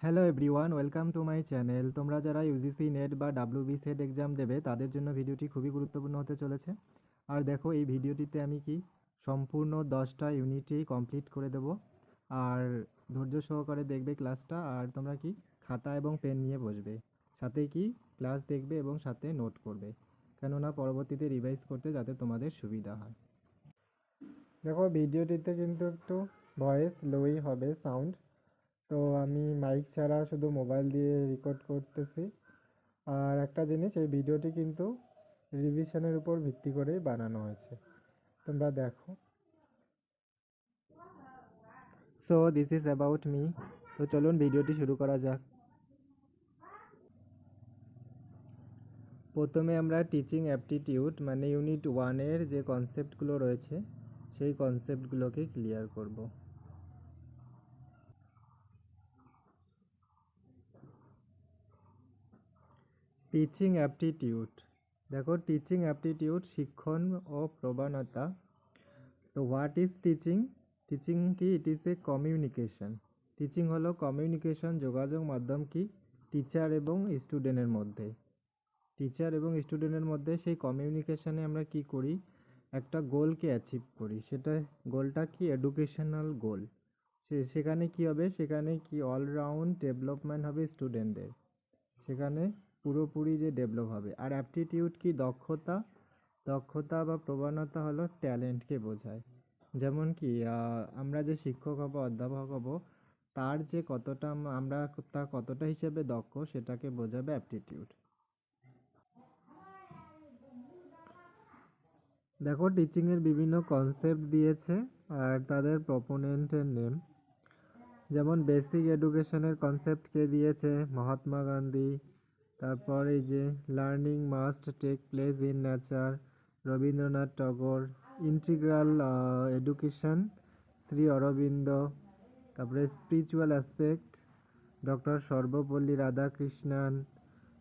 Hello everyone, welcome to my channel. তোমরা যারা UGC net বা ডাব্লিউবি সেট এক্সাম দেবে তাদের জন্য ভিডিওটি খুবই গুরুত্বপূর্ণ হতে চলেছে। আর দেখো, এই ভিডিওটিতে আমি সম্পূর্ণ 10টা ইউনিটই কমপ্লিট করে দেব। আর ধৈর্য সহকারে দেখবে ক্লাসটা, আর তোমরা খাতা এবং পেন নিয়ে বসবে, সাথে ক্লাস দেখবে এবং সাথে নোট করবে, কেননা পরবর্তীতে রিভাইজ করতে যাতে তোমাদের সুবিধা হয়। দেখো, ভিডিওটিতে কিন্তু একটু ভয়েস লোই হবে, সাউন্ড। তো আমি মাইক ছাড়া শুধু মোবাইল দিয়ে রেকর্ড করতেছি। আর একটা জিনিস, এই ভিডিওটি কিন্তু রিভিশনের উপর ভিত্তি করেই বানানো হয়েছে, তোমরা দেখো। So this is about me. তো চলুন ভিডিওটি শুরু করা যাক। প্রথমে আমরা টিচিং অ্যাপটিটিউড মানে ইউনিট 1-এর যে কনসেপ্টগুলো রয়েছে সেই কনসেপ্টগুলোকে ক্লিয়ার করব। টিচিং অ্যাপটিটিউড, দেখো, টিচিং অ্যাপটিটিউড শিক্ষণ ও প্রবণতা। তো হোয়াট ইজ টিচিং? টিচিং কি? It is a communication. Teaching হলো কমিউনিকেশন, যোগাযোগ মাধ্যম টিচার এবং স্টুডেন্টের মধ্যে। টিচার এবং স্টুডেন্টের মধ্যে সেই কমিউনিকেশনে আমরা কি করি? একটা গোলকে অ্যাচিভ করি। সেটা গোলটা এডুকেশনাল গোল। সেখানে কি হবে? সেখানে অলরাউন্ড ডেভেলপমেন্ট হবে স্টুডেন্টদের। সেখানে পুরোপুরি যে ডেভেলপ হবে। আর অ্যাপটিটিউড কি? দক্ষতা। দক্ষতা বা প্রবণতা হলো ট্যালেন্টকে বোঝায়। যেমন আমরা যে শিক্ষক হব, অধ্যাপক হব, তার যে কতটা আমরা তা কতটা হিসেবে দক্ষ সেটাকে বোঝাবে অ্যাপটিটিউড। দেখো, টিচিংয়ের বিভিন্ন কনসেপ্ট দিয়েছে আর তাদের প্রপোনেন্টের নেম। যেমন বেসিক এডুকেশনের কনসেপ্ট কে দিয়েছে? মহাত্মা গান্ধী। তারপর এই যে learning must take place in nature, Rabindranath Tagore. Integral education, Shri Aurobindo. তারপরে spiritual aspect, doctor Sarvepalli Radhakrishnan.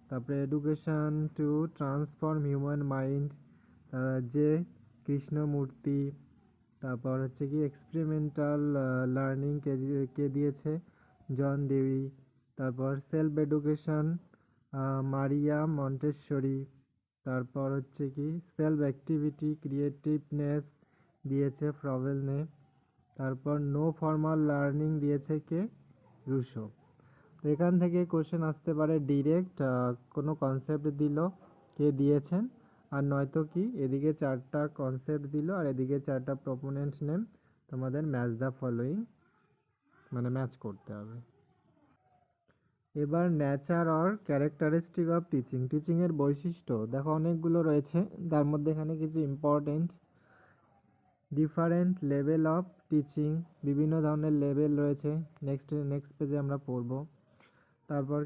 তারপরে education to transform human mind, যে কৃষ্ণমূর্তি। তারপর এক্সপেরিমেন্টাল লার্নিং কে দিয়েছে? জন ডেউই। তারপর সেলফ এডুকেশন, মারিয়া মন্টেশ্বরি। তারপর সেলফ অ্যাক্টিভিটি ক্রিয়েটিভনেস দিয়েছে ফ্রবেলনে। তারপর নো ফর্মাল লার্নিং দিয়েছে কে? রুশো। তো এখান থেকে কোশ্চেন আসতে পারে ডিরেক্ট, কোনো কনসেপ্ট দিল, কে দিয়েছেন, আর নয়তো এদিকে 4টা কনসেপ্ট দিল আর এদিকে 4টা প্রপোনেন্ট নেম। তোমাদের ম্যাচ দ্য ফলোয়িং, মানে ম্যাচ করতে হবে। এবার nature or characteristic of teaching. টিচিংয়ের বৈশিষ্ট্য দেখো, অনেকগুলো রয়েছে, তার মধ্যে এখানে কিছু important. Different level of teaching, বিভিন্ন ধরনের লেভেল রয়েছে, নেক্সট পেজে আমরা পড়ব। তারপর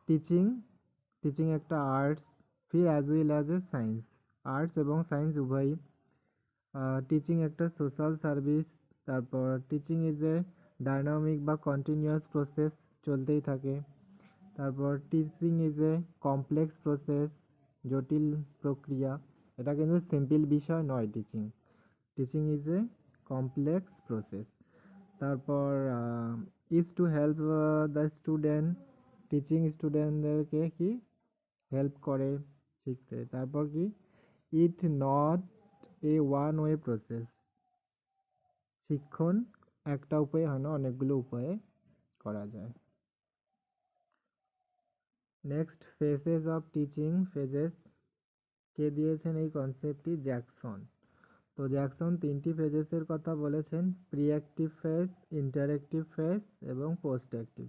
টিচিং, টিচিং একটা আর্টস, ফির as well as a science, arts এবং সায়েন্স উভয়ই। টিচিং একটা সোশ্যাল সার্ভিস। তারপর টিচিং ইজ এ ডায়নামিক বা কন্টিনিউয়াস প্রসেস, চলতেই থাকে। তারপর teaching is a complex process, জটিল প্রক্রিয়া। এটা কিন্তু সিম্পল বিষয় নয়। Teaching teaching is a complex process. তারপর is to help the student, teaching স্টুডেন্টদেরকে হেল্প করে শিখতে। তারপর it not a one way process, শিক্ষণ একটা উপায়ে হয় না, অনেকগুলো উপায়ে করা যায়। Next, phases of teaching. Phases কে দিয়েছেন এই কনসেপ্টটি? জ্যাকসন। তো জ্যাকসন 3টি ফেজেসের কথা বলেছেন: pre active phase, interactive phase এবং পোস্ট অ্যাক্টিভ।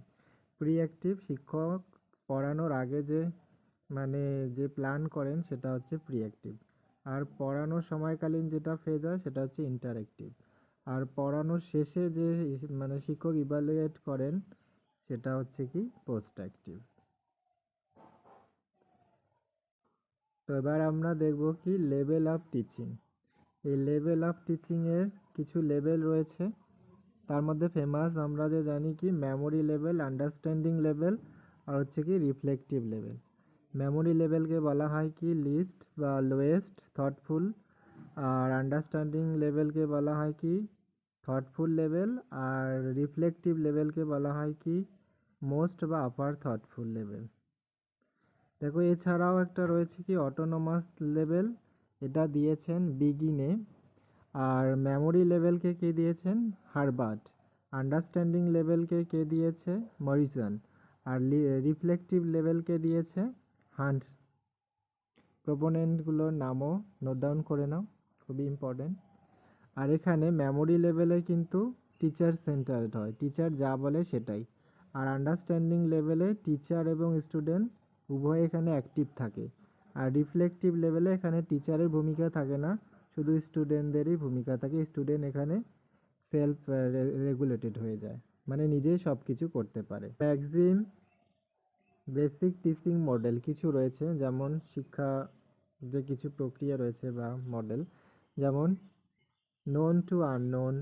প্রি অ্যাক্টিভ, শিক্ষক পড়ানোর আগে যে প্ল্যান করেন সেটা হচ্ছে প্রি অ্যাক্টিভ। আর পড়ানোর সময়কালীন যেটা ফেজ হয় সেটা হচ্ছে ইন্টারঅ্যাক্টিভ। আর পড়ানোর শেষে যে শিক্ষক ইভালুয়েট করেন সেটা হচ্ছে পোস্ট অ্যাক্টিভ। তো এবার আমরা দেখব লেভেল অফ টিচিং। এই লেভেল অফ টিচিংয়ের কিছু লেভেল রয়েছে, তার মধ্যে ফেমাস আমরা যে জানি মেমোরি লেভেল, আন্ডারস্ট্যান্ডিং লেভেল, আর হচ্ছে রিফ্লেক্টিভ লেভেল। মেমোরি লেভেলকে বলা হয় লিস্ট বা লোয়েস্ট থটফুল, আর আন্ডারস্ট্যান্ডিং লেভেলকে বলা হয় থটফুল লেভেল, আর রিফ্লেক্টিভ লেভেলকে বলা হয় মোস্ট বা আপার থটফুল লেভেল। দেখো এছাড়াও একটা রয়েছে কি অটোনোমাস লেভেল, এটা দিয়েছেন বিগিনে। আর মেমোরি লেভেলকে কে দিয়েছেন? হারবার্ট। আন্ডারস্ট্যান্ডিং লেভেলকে কে দিয়েছে? মরিসন। আর রিফ্লেক্টিভ লেভেলকে দিয়েছে হান্ট। প্রোপোনেন্টগুলোর নামও নোট ডাউন করে নাও, খুবই ইম্পর্টেন্ট। আর এখানে মেমোরি লেভেলে কিন্তু টিচার সেন্টার্ড হয়, টিচার যা বলে সেটাই। আর আন্ডারস্ট্যান্ডিং লেভেলে টিচার এবং স্টুডেন্ট উভয় এখানে অ্যাক্টিভ থাকে। আর রিফ্লেক্টিভ লেভেলে এখানে টিচারের ভূমিকা থাকে না, শুধু স্টুডেন্টদেরই ভূমিকা থাকে। স্টুডেন্ট এখানে সেলফ রেগুলেটেড হয়ে যায়, মানে নিজেই সব কিছু করতে পারে। ম্যাক্সিম বেসিক টিচিং মডেল কিছু রয়েছে, যেমন শিক্ষা যে কিছু প্রক্রিয়া রয়েছে বা মডেল, যেমন known to unknown,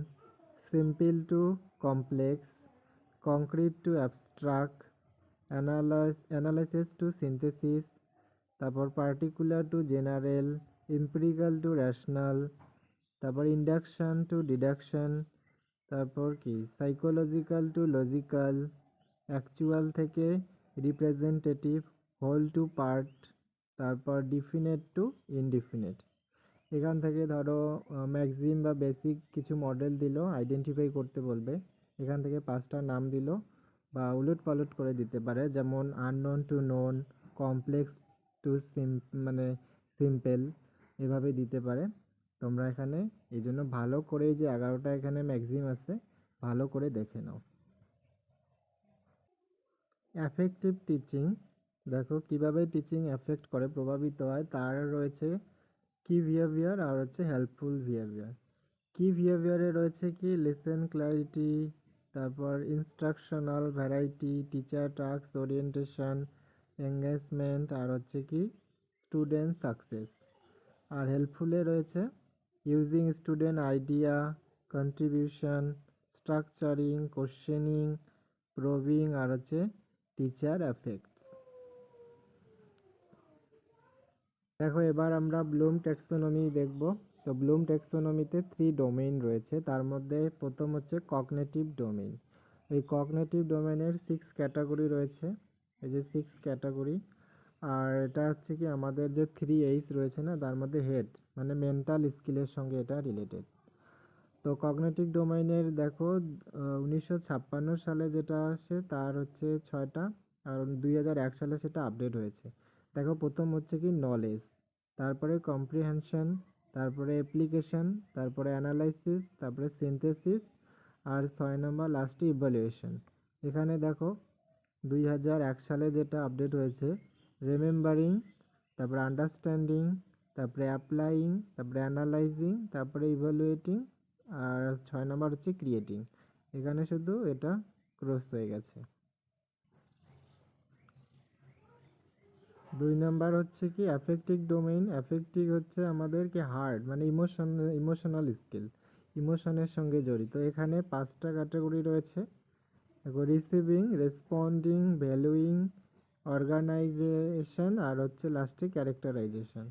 simple to complex, concrete to abstract, analysis to synthesis, তারপর particular to general, empirical to rational, তারপর induction to deduction, তারপর কি সাইকোলজিক্যাল টু লজিক্যাল, অ্যাকচুয়াল থেকে রিপ্রেজেন্টেটিভ, হোল টু পার্ট, তারপর ডিফিনেট টু ইনডিফিনেট। এখান থেকে ধরো Maxim বা বেসিক কিছু মডেল দিল, আইডেন্টিফাই করতে বলবে, এখান থেকে 5টা নাম দিল, বা উলট পালট করে দিতে পারে, যেমন unknown to known, complex to মানে সিম্পল, এভাবে দিতে পারে। তোমরা এখানে এই জন্য ভালো করে যে 11টা এখানে ম্যাক্সিম আছে, ভালো করে দেখে নাও। এফেক্টিভ টিচিং, দেখো কিভাবে টিচিং এফেক্ট করে, প্রভাবিত হয়, তার রয়েছে কি বিহেভিয়ার আর হচ্ছে হেল্পফুল বিহেভিয়ার। কি বিহেভিয়ারে রয়েছে কি লিসেন ক্ল্যারিটি, তারপর instructional variety, teacher task orientation, engagement, আর হচ্ছে কি স্টুডেন্ট সাকসেস। আর হেল্পফুলে রয়েছে using student idea, contribution, structuring, questioning, probing, আর হচ্ছে টিচার এফেক্টস। দেখো এবার আমরা ব্লুম ট্যাক্সোনমি দেখব। তো ব্লুম ট্যাক্সোনমিতে 3 ডোমেইন রয়েছে, তার মধ্যে প্রথম হচ্ছে কগনিটিভ ডোমেইন। এই কগনিটিভ ডোমেইনের 6 ক্যাটাগরি রয়েছে, এই যে 6 ক্যাটাগরি। আর এটা হচ্ছে কি আমাদের যে 3H রয়েছে না, তার মধ্যে হেড মানে মেন্টাল স্কিলের সঙ্গে এটা রিলেটেড। তো কগনিটিভ ডোমেইনের দেখো 1956 সালে যেটা আসে তার হচ্ছে 6টা, আর 2001 সালে সেটা আপডেট হয়েছে। দেখো প্রথম হচ্ছে কি নলেজ, তারপরে কম্প্রিহেনশন, তারপরে অ্যাপ্লিকেশন, তারপরে অ্যানালাইসিস, তারপরে সিনথেসিস, আর 6 নম্বর লাস্টে ইভালুয়েশন। এখানে দেখো 2001 সালে যেটা আপডেট হয়েছে রিমেম্বারিং, তারপরে আন্ডারস্ট্যান্ডিং, তারপরে অ্যাপ্লাইং, তারপরে অ্যানালাইজিং, তারপরে ইভালুয়েটিং, আর 6 নম্বর হচ্ছে ক্রিয়েটিং। এখানে শুধু এটা ক্রস হয়ে গেছে। 2 নাম্বার হচ্ছে কি অ্যাফেক্টিভ ডোমেইন। অ্যাফেক্টিভ হচ্ছে আমাদের কি হার্ট মানে ইমোশনাল স্কিল, ইমোশনের সঙ্গে জড়িত। এখানে 5টা ক্যাটাগরি রয়েছে, রিসিভিং, রেসপন্ডিং, ভ্যালুইং, অর্গানাইজেশন, আর হচ্ছে লাস্টে ক্যারেক্টারাইজেশন।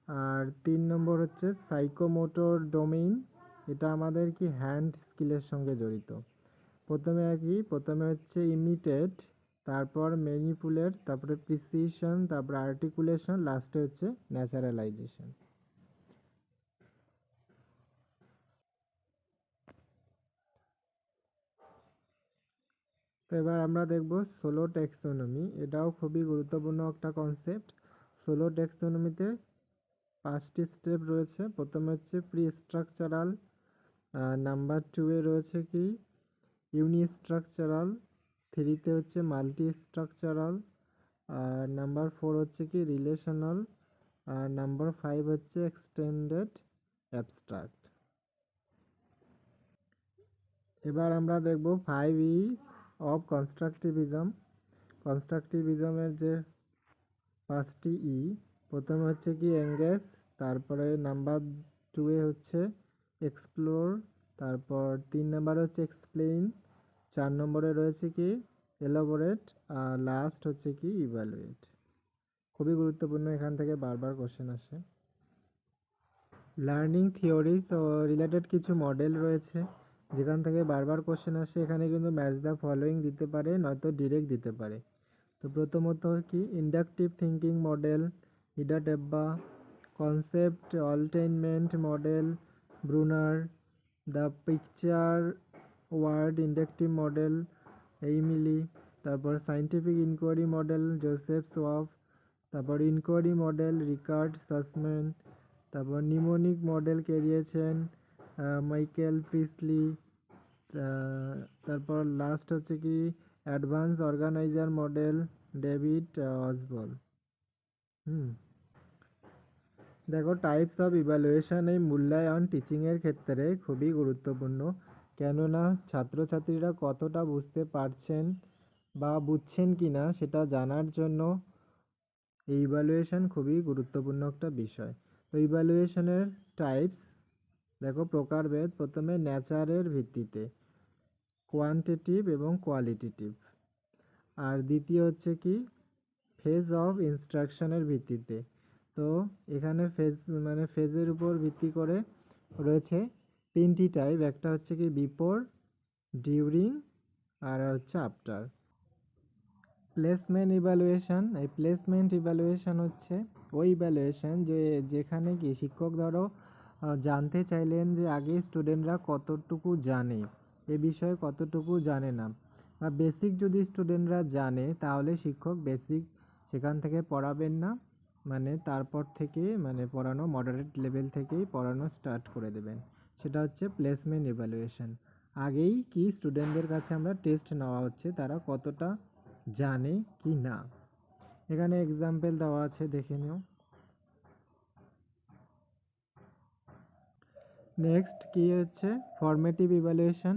আর 3 নম্বর হচ্ছে সাইকোমোটর ডোমেইন, এটা আমাদের কি হ্যান্ড স্কিলের সঙ্গে জড়িত। প্রথমে হচ্ছে ইমিটেট, তারপর ম্যানিপুলেট, তারপরে প্রিসিশন, তারপরে আর্টিকুলেশন, লাস্টে হচ্ছে ন্যাচারালাইজেশন। তো এবার আমরা দেখব সোলো ট্যাক্সোনমি, এটাও খুবই গুরুত্বপূর্ণ একটা কনসেপ্ট। সোলো ট্যাক্সোনমিতে 5টি স্টেপ রয়েছে। প্রথমে হচ্ছে প্রি স্ট্রাকচারাল, নাম্বার 2-এ রয়েছে কি ইউনিস্ট্রাকচারাল, 3-তে হচ্ছে মাল্টি স্ট্রাকচারাল, আর নাম্বার 4 হচ্ছে কি রিলেশনাল, আর নাম্বার 5 হচ্ছে এক্সটেন্ডেড অ্যাবস্ট্রাক্ট। এবার আমরা দেখব 5 ইজ অফ কনস্ট্রাকটিভিজম। কনস্ট্রাকটিভিজমের যে 5টি ই, প্রথমে হচ্ছে কি এঙ্গেজ, তারপরে নাম্বার 2-এ হচ্ছে এক্সপ্লোর, তারপর 3 নাম্বারে হচ্ছে এক্সপ্লেইন, 4 নম্বরে রয়েছে কি এলাবোরেট, আর লাস্ট হচ্ছে কি ইভালুয়েট। খুবই গুরুত্বপূর্ণ, এখান থেকে বারবার কোশ্চেন আসে। লার্নিং থিওরিজ ও রিলেটেড কিছু মডেল রয়েছে, যেখান থেকে বারবার কোশ্চেন আসে এখানে কিন্তু ম্যাচ দ্য ফলোয়িং দিতে পারে, নয়তো ডিরেক্ট দিতে পারে। তো প্রথমত কি inductive thinking model, Hilda Taba, concept attainment model, Bruner, the picture word inductive model, Emily, তারপর scientific inquiry model Joseph Schwab, তারপর ইনকোয়ারি মডেল রিকার্ড সাসম্যান, তারপর নিমোনিক মডেল কে দিয়েছেন মাইকেল প্রিসলি, তারপর লাস্ট হচ্ছে কি অ্যাডভান্স অর্গানাইজার মডেল ডেভিড অসবল। দেখো types of evaluation এই মূল্যায়ন টিচিংয়ের ক্ষেত্রে খুবই গুরুত্বপূর্ণ, কেননা ছাত্রছাত্রীরা কতটা বুঝতে পারছেন বা বুঝছেন কি না সেটা জানার জন্য এই ইভ্যালুয়েশন খুবই গুরুত্বপূর্ণ একটা বিষয়। তো ইভ্যালুয়েশনের টাইপস দেখো প্রকারভেদ, প্রথমে নেচারের ভিত্তিতে, কোয়ান্টিটিভ এবং কোয়ালিটিটিভ, আর দ্বিতীয় হচ্ছে কি ফেজ অফ ইনস্ট্রাকশনের ভিত্তিতে। তো এখানে ফেজ মানে ফেজের উপর ভিত্তি করে রয়েছে তিনটি টাইপ, একটা হচ্ছে কি বিফোর, ডিউরিং আর হচ্ছে আফটার। প্লেসমেন্ট ইভ্যালুয়েশন, এই প্লেসমেন্ট ইভ্যালুয়েশন হচ্ছে ওই ইভ্যালুয়েশন যেখানে কি শিক্ষক ধরো জানতে চাইলেন যে আগে স্টুডেন্টরা কতটুকু জানে, এ বিষয়ে কতটুকু জানে না, বা বেসিক যদি স্টুডেন্টরা জানে তাহলে শিক্ষক বেসিক সেখান থেকে পড়াবেন না, মানে তারপর থেকে মানে পড়ানো মডারেট লেভেল থেকেই পড়ানো স্টার্ট করে দেবেন, সেটা হচ্ছে প্লেসমেন্ট ইভ্যালুয়েশন। আগেই কি স্টুডেন্টদের কাছে আমরা টেস্ট নেওয়া হচ্ছে তারা কতটা জানে কি না। এখানে এক্সাম্পল দেওয়া আছে, দেখে নিও। নেক্সট কি হচ্ছে ফর্মেটিভ ইভ্যালুয়েশন।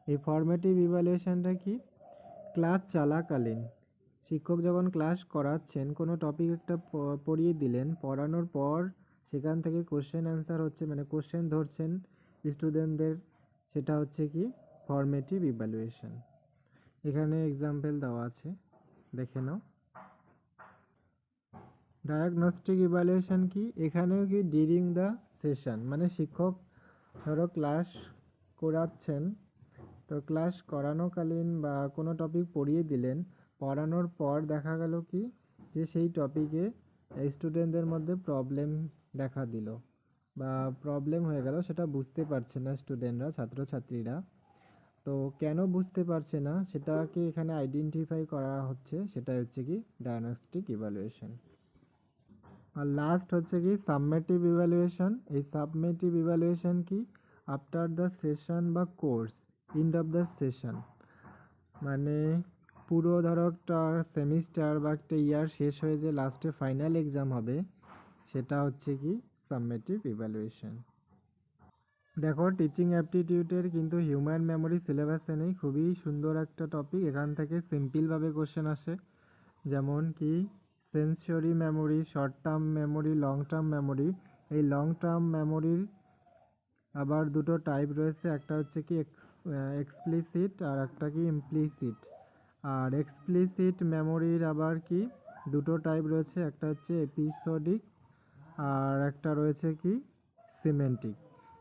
এই ফর্মেটিভ ইভ্যালুয়েশনটা কি ক্লাস চলাকালীন শিক্ষক যখন ক্লাস করাচ্ছেন কোনো টপিক একটা পড়িয়ে দিলেন, পড়ানোর পর সেখান থেকে কোশ্চেন অ্যান্সার হচ্ছে মানে কোশ্চেন ধরছেন স্টুডেন্টদের, সেটা হচ্ছে কি ফর্মেটিভ ইভ্যালুয়েশন। এখানে এক্সাম্পল দেওয়া আছে, দেখে নাও। ডায়াগনস্টিক ইভ্যালুয়েশন কি, এখানেও কি ডিউরিং দ্য সেশন, মানে শিক্ষক ধরো ক্লাস করাচ্ছেন, তো ক্লাস করানোকালীন বা কোনো টপিক পড়িয়ে দিলেন, পড়ানোর পর দেখা গেল কি যে সেই টপিকে স্টুডেন্টদের মধ্যে প্রবলেম দেখা দিল বা প্রবলেম হয়ে গেল, সেটা বুঝতে পারছে না স্টুডেন্টরা ছাত্রছাত্রীরা। তো কেন বুঝতে পারছে না সেটাকে এখানে আইডেন্টিফাই করা হচ্ছে, সেটা হচ্ছে কি ডায়াগনস্টিক ইভ্যালুয়েশন। আর লাস্ট হচ্ছে কি সাবমেটিভ ইভ্যালুয়েশন। এই সাবমেটিভ ইভ্যালুয়েশন কি আফটার দ্য সেশন বা course, end of the session, মানে পুরো ধরো একটা সেমিস্টার বা একটা ইয়ার শেষ হয়ে যে লাস্টে ফাইনাল এক্সাম হবে, সেটা হচ্ছে কি সাবমেটিভ ইভ্যালুয়েশন। দেখো টিচিং অ্যাপটিটিউডের কিন্তু হিউম্যান মেমোরি সিলেবাসে নেই, খুবই সুন্দর একটা টপিক, এখান থেকে সিম্পলভাবে কোশ্চেন আসে, যেমন কি sensory memory, short term memory, long term memory. এই লং টার্ম মেমোরির আবার দুটো টাইপ রয়েছে, একটা হচ্ছে কি এক্সপ্লিসিট আর একটা কি ইমপ্লিসিট। আর এক্সপ্লিসিট মেমোরির আবার কি দুটো টাইপ রয়েছে, একটা হচ্ছে এপিসোডিক আর একটা রয়েছে কি সিমেন্টিক।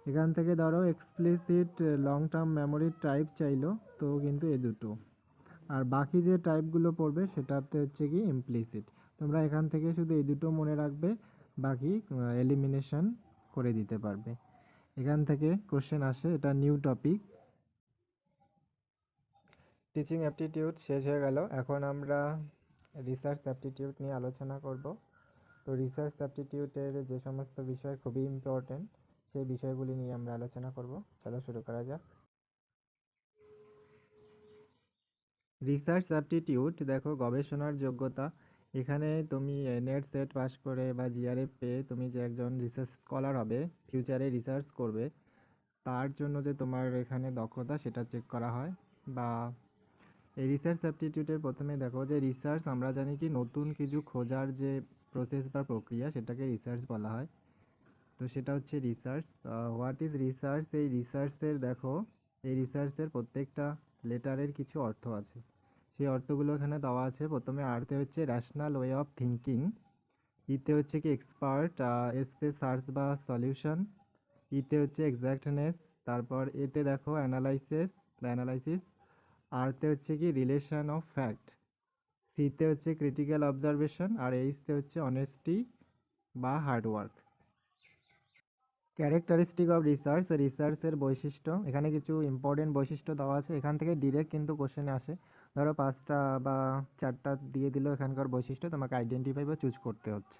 এখান থেকে ধরো এক্সপ্লিসিট লং টার্ম মেমোরির টাইপ চাইলো, তো কিন্তু এ দুটো, আর বাকি যে টাইপগুলো পড়বে সেটাতে হচ্ছে কি ইমপ্লিসিট। তোমরা এখান থেকে শুধু এই দুটো মনে রাখবে, বাকি এলিমিনেশন করে দিতে পারবে। এখান থেকে কোশ্চেন আসে, এটা নিউ টপিক। টিচিং অ্যাপটিটিউড শেষ হয়ে গেল, এখন আমরা রিসার্চ অ্যাপটিটিউড নিয়ে আলোচনা করব। তো রিসার্চ অ্যাপটিটিউডের যে সমস্ত বিষয় খুবই ইম্পর্টেন্ট সেই বিষয়গুলি নিয়ে আমরা আলোচনা করব। চলো শুরু করা যাক। রিসার্চ অ্যাপটিটিউড দেখো গবেষণার যোগ্যতা। এখানে তুমি নেট সেট পাস করে বা জিআরএফ পেয়ে তুমি যে একজন রিসার্চ স্কলার হবে, ফিউচারে রিসার্চ করবে, তার জন্য যে তোমার এখানে দক্ষতা সেটা চেক করা হয়। বা এই রিসার্চ অ্যাপটিটিউডের প্রথমে দেখো যে রিসার্চ আমরা জানি কি নতুন কিছু খোঁজার যে প্রসেস বা প্রক্রিয়া, সেটাকে রিসার্চ বলা হয়। তো সেটা হচ্ছে রিসার্চ। হোয়াট ইজ রিসার্চ, এই রিসার্চের দেখো এই রিসার্চের প্রত্যেকটা লেটারের কিছু অর্থ আছে, সেই অর্থগুলো এখানে দেওয়া আছে। প্রথমে আরতে হচ্ছে র্যাশনাল ওয়ে অফ থিঙ্কিং, ইতে হচ্ছে কি এক্সপার্ট, এসতে সার্চ বা সলিউশন, ইতে হচ্ছে এক্স্যাক্টনেস, তারপর এতে দেখো অ্যানালাইসিস, আরতে হচ্ছে কি রিলেশন অফ ফ্যাক্ট, সিতে হচ্ছে ক্রিটিক্যাল অবজারভেশন, আর এইচতে হচ্ছে অনেস্টি বা হার্ডওয়ার্ক। ক্যারেক্টারিস্টিক অফ রিসার্চ, রিসার্চের বৈশিষ্ট্য, এখানে কিছু ইম্পর্টেন্ট বৈশিষ্ট্য দেওয়া আছে, এখান থেকে ডিরেক্ট কিন্তু কোশ্চেনে আসে। ধরো 5টা বা 4টা দিয়ে দিল এখানকার বৈশিষ্ট্য, তোমাকে আইডেন্টিফাই বা চুজ করতে হচ্ছে।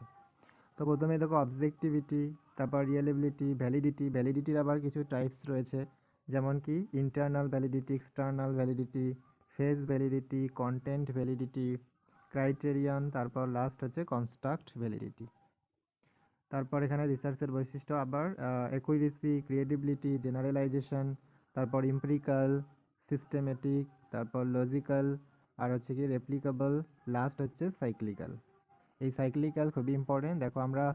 তো প্রথমে দেখো অবজেক্টিভিটি, তারপর রিয়েলেবিলিটি, ভ্যালিডিটি। ভ্যালিডিটির আবার কিছু টাইপস রয়েছে, যেমন কি internal validity, external validity, phase validity, content validity, criterion, তারপর লাস্ট হচ্ছে কনস্ট্রাক্ট ভ্যালিডিটি। তারপর এখানে রিসার্চের বৈশিষ্ট্য আবার অ্যাকুরেসি, ক্রিয়েটিবিলিটি, জেনারেলাইজেশন, তারপর এমপিরিক্যাল, সিস্টেমেটিক, তারপর লজিক্যাল, আর হচ্ছে কি রেপ্লিকেবল, লাস্ট হচ্ছে সাইক্লিক্যাল। এই সাইক্লিক্যাল খুবই ইম্পর্টেন্ট। দেখো আমরা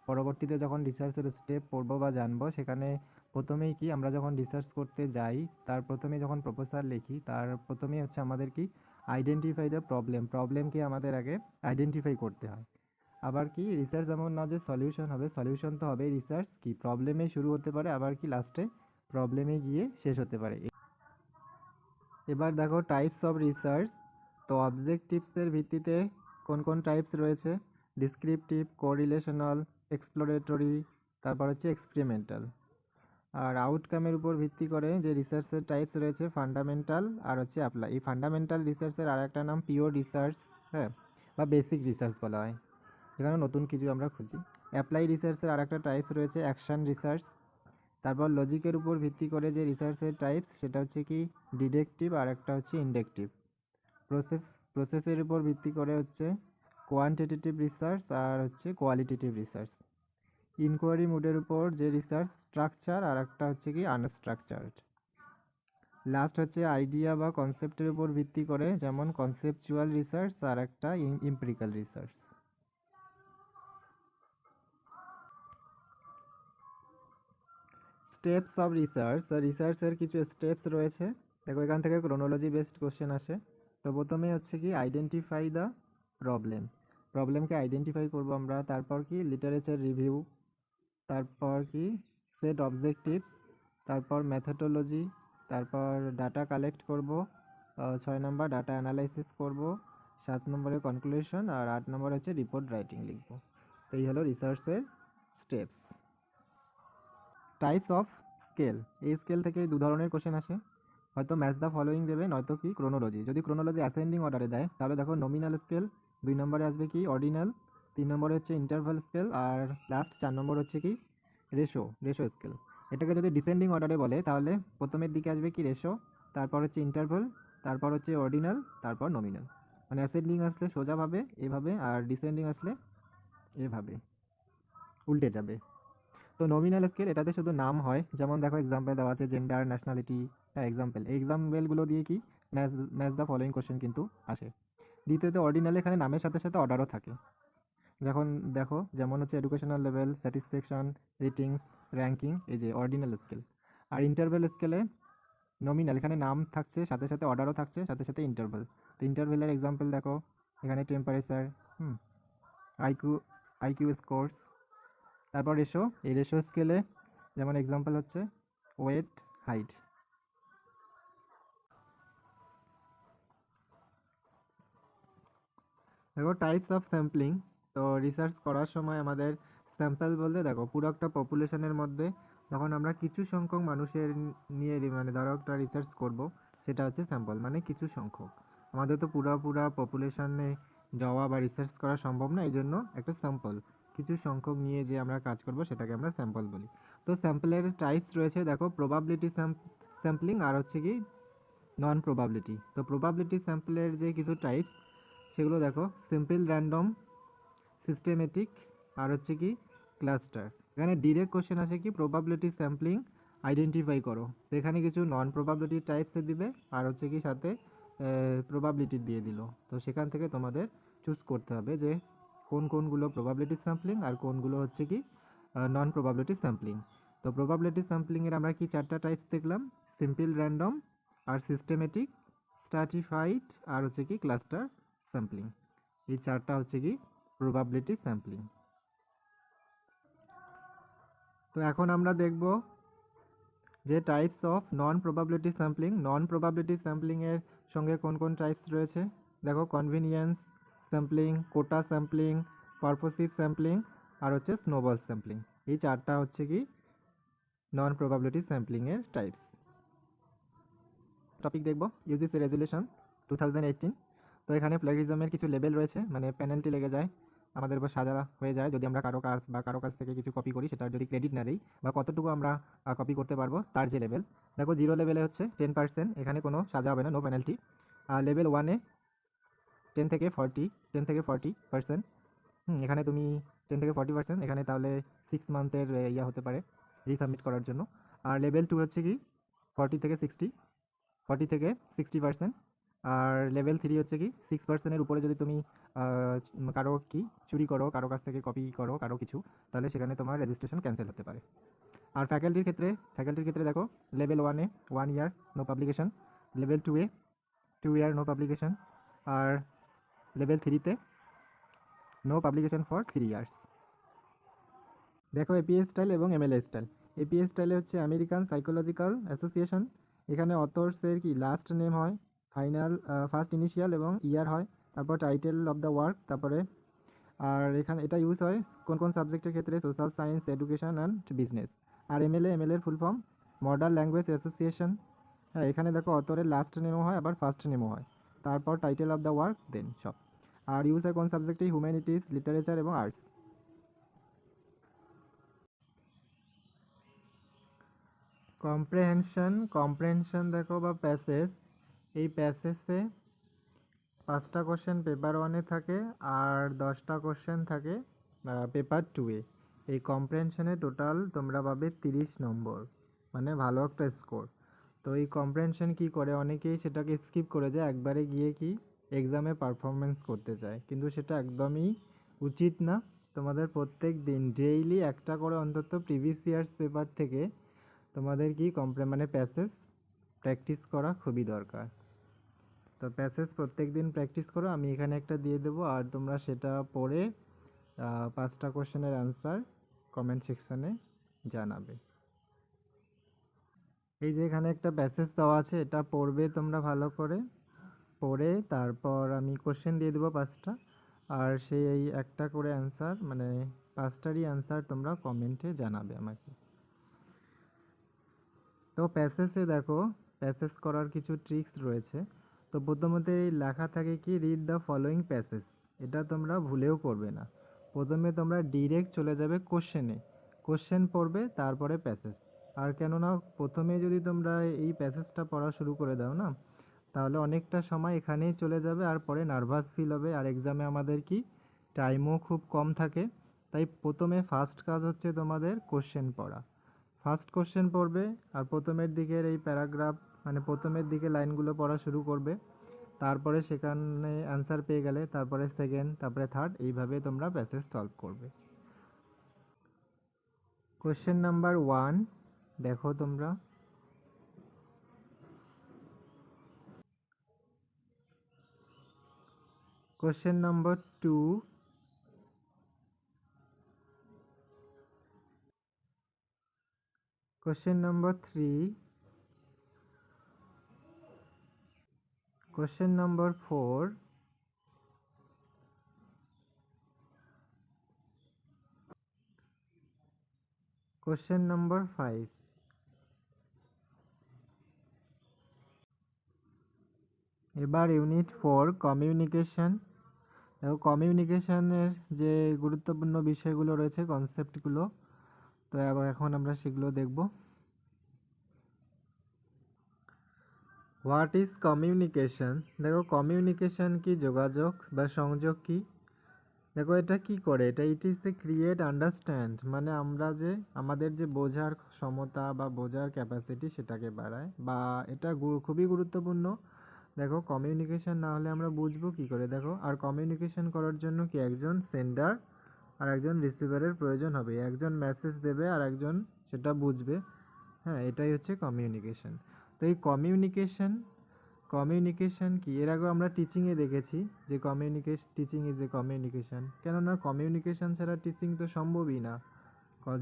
পরবর্তীতে যখন রিসার্চের স্টেপ পড়বো বা জানবো, সেখানে প্রথমেই কি আমরা যখন রিসার্চ করতে যাই, তার প্রথমে যখন প্রপোজাল লিখি, তার প্রথমেই হচ্ছে আমাদের কি আইডেন্টিফাই দ্য প্রবলেমকে আমাদের আগে আইডেন্টিফাই করতে হয়। আবার কি রিসার্চ এমন না যে সলিউশন হবে, সলিউশন তো হবে, রিসার্চ কি প্রবলেমে শুরু হতে পারে, আবার কি লাস্টে প্রবলেমে গিয়ে শেষ হতে পারে। এবার দেখো টাইপস অফ রিসার্চ। তো অবজেক্টিভসের ভিত্তিতে কোন কোন টাইপস রয়েছে, ডিসক্রিপটিভ, কোরিলেশনাল, এক্সপ্লোরেটরি, তারপর হচ্ছে এক্সপেরিমেন্টাল। আর আউটকামের উপর ভিত্তি করে যে রিসার্চের টাইপস রয়েছে ফান্ডামেন্টাল আর হচ্ছে অ্যাপ্লাই। এই ফান্ডামেন্টাল রিসার্চের আর একটা নাম পিওর রিসার্চ, হ্যাঁ, বা বেসিক রিসার্চ বলা হয়, যেখানে নতুন কিছু আমরা খুঁজি। অ্যাপ্লাই রিসার্চের আর একটা টাইপস রয়েছে অ্যাকশন রিসার্চ। তারপর লজিকের উপর ভিত্তি করে যে রিসার্চের টাইপস, সেটা হচ্ছে কি ডিডাকটিভ, আর একটা হচ্ছে ইন্ডাকটিভ। প্রসেস প্রসেসের উপর ভিত্তি করে হচ্ছে কোয়ান্টিটেটিভ রিসার্চ আর হচ্ছে কোয়ালিটেটিভ রিসার্চ। ইনকোয়ারি মুডের উপর যে রিসার্চ, স্ট্রাকচার, আর একটা হচ্ছে কি আনস্ট্রাকচার্ড। লাস্ট হচ্ছে আইডিয়া বা কনসেপ্টের উপর ভিত্তি করে, যেমন কনসেপচুয়াল রিসার্চ আর একটা এমপিরিক্যাল রিসার্চ। স্টেপস অফ রিসার্চ, রিসার্চের কিছু স্টেপস রয়েছে। দেখো এখান থেকে ক্রোনোলজি বেসড কোশ্চেন আসে। তো প্রথমে হচ্ছে কি আইডেন্টিফাই দ্য প্রবলেমকে আইডেন্টিফাই করব আমরা। তারপর কি লিটারেচার রিভিউ, তারপর কি সেট অবজেক্টিভস, তারপর মেথোডোলজি, তারপর ডাটা কালেক্ট করব, 6 নম্বর ডাটা অ্যানালাইসিস করব, 7 নম্বরে কনক্লুশন, আর 8 নম্বর হচ্ছে রিপোর্ট রাইটিং লিখব। তো এই হলো রিসার্চের স্টেপস। টাইপস অফ স্কেল, এই স্কেল থেকে 2 ধরনের কোশ্চেন আসে, হয়তো ম্যাচ দ্য ফলোয়িং দেবে, নয়তো কি ক্রোনোলজি। যদি ক্রোনোলজি অ্যাসেন্ডিং অর্ডারে দেয়, তাহলে দেখো নমিনাল স্কেল, 2 নম্বরে আসবে কি অর্ডিনাল, 3 নম্বরে হচ্ছে ইন্টারভাল স্কেল, আর লাস্ট 4 নম্বর হচ্ছে কি রেশো স্কেল। এটাকে যদি ডিসেন্ডিং অর্ডারে বলে, তাহলে প্রথমের দিকে আসবে কি রেশো, তারপর হচ্ছে ইন্টারভাল, তারপর হচ্ছে অর্ডিনাল, তারপর নমিনাল। মানে অ্যাসেন্ডিং আসলে সোজাভাবে এভাবে, আর ডিসেন্ডিং আসলে এভাবে উল্টে যাবে। তো নমিনাল স্কেল, এটাতে শুধু নাম হয়, যেমন দেখো এক্সাম্পল দেওয়া আছে জেন্ডার, ন্যাশনালিটি, হ্যাঁ এক্সাম্পল। এই এক্সাম্পলগুলো দিয়ে কি ম্যাচ দ্য ফলোয়িং কোশ্চেন কিন্তু আসে। দ্বিতীয়ত অর্ডিনালে এখানে নামের সাথে সাথে অর্ডারও থাকে, যখন দেখো যেমন হচ্ছে educational level, satisfaction, ratings, ranking, এই যে অর্ডিনাল স্কেল। আর ইন্টারভেল স্কেলে নমিনাল, এখানে নাম থাকছে সাথে সাথে অর্ডারও থাকছে, সাথে সাথে ইন্টারভেল। তো ইন্টারভেলের এক্সাম্পল দেখো এখানে টেম্পারেচার, আইকিউ আইকিউ স্কোরস। তারপর রেশো, এই রেশো স্কেলে যেমন এক্সাম্পল হচ্ছে ওয়েট, হাইট। দেখো টাইপস অফ স্যাম্পলিং। তো রিসার্চ করার সময় আমাদের স্যাম্পল বলতে দেখো পুরো একটা পপুলেশনের মধ্যে যখন আমরা কিছু সংখ্যক মানুষের নিয়ে মানে ধরো একটা রিসার্চ করব, সেটা হচ্ছে স্যাম্পল, মানে কিছু সংখ্যক। আমাদের তো পুরা পপুলেশনে যাওয়া বা রিসার্চ করা সম্ভব না, এই জন্য একটা স্যাম্পল, কিছু সংখ্যক নিয়ে যে আমরা কাজ করব সেটাকে আমরা স্যাম্পল বলি। তো স্যাম্পলের টাইপস রয়েছে দেখো প্রবাবিলিটি স্যাম্পলিং, আর হচ্ছে কি নন প্রবাবিলিটি। তো প্রবাবিলিটি স্যাম্পলের যে কিছু টাইপস, সেগুলো দেখো সিম্পল, র্যান্ডম, সিস্টেমেটিক, আর হচ্ছে কি ক্লাস্টার। এখানে ডিরেক্ট কোশ্চেন আসে কি প্রবাবিলিটি স্যাম্পলিং আইডেন্টিফাই করো, তো এখানে কিছু নন প্রবাবিলিটি টাইপসে দিবে, আর হচ্ছে কি সাথে প্রবাবিলিটি দিয়ে দিল। তো সেখান থেকে তোমাদের চুজ করতে হবে যে কোনগুলো প্রবাবিলিটি স্যাম্পলিং আর কোনগুলো হচ্ছে কি নন প্রবাবিলিটি স্যাম্পলিং। তো প্রবাবিলিটি স্যাম্পলিংয়ের আমরা কি 4টা টাইপস দেখলাম, সিম্পল, র্যান্ডম, আর সিস্টেমেটিক, স্ট্র্যাটিফাইড, আর হচ্ছে কি ক্লাস্টার স্যাম্পলিং। এই 4টা হচ্ছে কি প্রবাবিলিটি স্যাম্পলিং। তো এখন আমরা দেখব যে টাইপস অফ নন প্রবাবিলিটি স্যাম্পলিংয়ের সঙ্গে কোন কোন টাইপস রয়েছে দেখো, কনভিনিয়েন্স স্যাম্পলিং, কোটা স্যাম্পলিং, পারপোসিভ স্যাম্পলিং আর হচ্ছে স্নোবল স্যাম্পলিং। এই চারটা হচ্ছে কি নন প্রবাবিলিটি স্যাম্পলিংয়ের টাইপস। টপিক দেখব ইউজিসি রেজুলেশন 2018। তো এখানে প্লেগরিজমের কিছু লেভেল রয়েছে, মানে পেনাল্টি লেগে যায়, আমাদের উপর সাজা হয়ে যায় যদি আমরা কারো কাছ থেকে কিছু কপি করি, সেটার যদি ক্রেডিট না দিই বা কতটুকু আমরা কপি করতে পারবো তার যে লেভেল। দেখো 0 লেভেলে হচ্ছে 10%, এখানে কোনো সাজা হবে না, নো পেনাল্টি। আর লেভেল 1-এ 10 থেকে 40%। এখানে তুমি 10 থেকে 40%, এখানে তাহলে 6 মান্থের হতে পারে রিসাবমিট করার জন্য। আর লেভেল 2 হচ্ছে কি 40 থেকে 60%। আর লেভেল 3 হচ্ছে কি 6%-এর উপরে যদি তুমি কারো চুরি করো, কারো কাছ থেকে কপি করো কারো কিছু, তাহলে সেখানে তোমার রেজিস্ট্রেশন ক্যান্সেল হতে পারে। আর ফ্যাকাল্টির ক্ষেত্রে দেখো, লেভেল 1-এ 1 ইয়ার নো পাবলিকেশন, লেভেল 2-এ 2 ইয়ার নো পাবলিকেশন, আর লেভেল 3-তে নো পাবলিকেশন ফর 3 ইয়ার্স। দেখো এপিএ স্টাইল এবং এমএলএ স্টাইল। এপিএ স্টাইলে হচ্ছে আমেরিকান সাইকোলজিক্যাল অ্যাসোসিয়েশন, এখানে অথর্সের কি লাস্ট নেম হয়, ফার্স্ট ইনিশিয়াল এবং ইয়ার হয়, তারপর টাইটেল অফ দ্য ওয়ার্ক, তারপরে আর এখানে এটা ইউজ হয় কোন কোন সাবজেক্টের ক্ষেত্রে, social science, education and business. আর এমএলএর full form modern language association. হ্যাঁ, এখানে দেখো অথরের লাস্ট নেমও হয় আবার ফার্স্ট নেমও হয়, তারপর টাইটেল অফ দ্য ওয়ার্ক, দেন সব। আর ইউজ হয় কোন সাবজেক্টে, হিউম্যানিটিস, লিটারেচার এবং আর্টস। কম্প্রেহেনশন দেখো বা প্যাসেজ, এই প্যাসেজে 5টা কোশ্চেন পেপার 1-এ থাকে আর 10টা কোশ্চেন থাকে পেপার 2-এ। এই কম্প্রেহেনশনে টোটাল তোমরা পাবে 30 নম্বর, মানে ভালো একটা স্কোর। তো এই কম্প্রেহেনশন কি করে, অনেকেই সেটাকে স্কিপ করে যায়, একবারে গিয়ে কি এক্সামে পারফরমেন্স করতে চায়, কিন্তু সেটা একদমই উচিত না। তোমাদের প্রত্যেক দিন ডেইলি একটা করে অন্তত প্রিভিয়াস ইয়ার্স পেপার থেকে তোমাদের কি মানে প্যাসেজ প্র্যাকটিস করা খুবই দরকার। তো প্যাসেজ প্রত্যেক দিন প্র্যাকটিস করো, আমি এখানে একটা দিয়ে দেবো, আর তোমরা সেটা পড়ে 5টা কোশ্চেনের অ্যান্সার কমেন্ট সেকশানে জানাবে। এই যে এখানে একটা প্যাসেজ দেওয়া আছে, এটা পড়বে তোমরা ভালো করে, পড়ে তারপর আমি কোশ্চেন দিয়ে দেবো 5টা, আর সেই একটা করে অ্যান্সার, মানে 5টারই অ্যান্সার তোমরা কমেন্টে জানাবে আমাকে। তো প্যাসেজে দেখো, প্যাসেজ করার কিছু ট্রিক্স রয়েছে। তো প্রথমত এই লেখা থাকে কি রিড দ্য ফলোয়িং প্যাসেজ, এটা তোমরা ভুলেও করবে না। প্রথমে তোমরা ডিরেক্ট চলে যাবে কোশ্চেন পড়বে, তারপরে প্যাসেজ। আর কেননা প্রথমে যদি তোমরা এই প্যাসেজটা পড়া শুরু করে দাও না, তাহলে অনেকটা সময় এখানেই চলে যাবে, আর পরে নার্ভাস ফিল হবে, আর এক্সামে আমাদের কি টাইমও খুব কম থাকে। তাই প্রথমে ফার্স্ট কাজ হচ্ছে তোমাদের কোশ্চেন পড়া। ফার্স্ট কোশ্চেন পড়বে, আর প্রথমের দিকের এই প্যারাগ্রাফ, মানে প্রথমের দিকে লাইনগুলো পড়া শুরু করবে, তারপরে সেখানে অ্যান্সার পেয়ে গেলে তারপরে সেকেন্ড, তারপরে থার্ড, এইভাবে তোমরা প্যাসেজ সলভ করবে। কোশ্চেন নাম্বার 1 দেখো তোমরা, question number 2, question number 3, question number 4, question number 5। এবার ইউনিট 4 কমিউনিকেশন। দেখো কমিউনিকেশনের যে গুরুত্বপূর্ণ বিষয়গুলো রয়েছে, কনসেপ্টগুলো, তো এখন আমরা সেগুলো দেখব। What is communication? দেখো কমিউনিকেশন কি, যোগাযোগ বা সংযোগ কি। দেখো এটা কি করে, এটা it is a create understand, মানে আমরা যে আমাদের যে বোঝার ক্ষমতা বা বোঝার ক্যাপাসিটি সেটাকে বাড়ায়, বা এটা খুবই গুরুত্বপূর্ণ। দেখো কমিউনিকেশন না হলে আমরা বুঝবো কি করে। দেখো, আর কমিউনিকেশন করার জন্য কি একজন সেন্ডার আর একজন রিসিভারের প্রয়োজন হবে, একজন মেসেজ দেবে আর একজন সেটা বুঝবে। হ্যাঁ, এটাই হচ্ছে কমিউনিকেশন। তো এই কমিউনিকেশন কি, এর আগেও আমরা টিচিংয়ে দেখেছি যে টিচিং ইজ এ কমিউনিকেশন, কেননা কমিউনিকেশন ছাড়া টিচিং তো সম্ভবই না।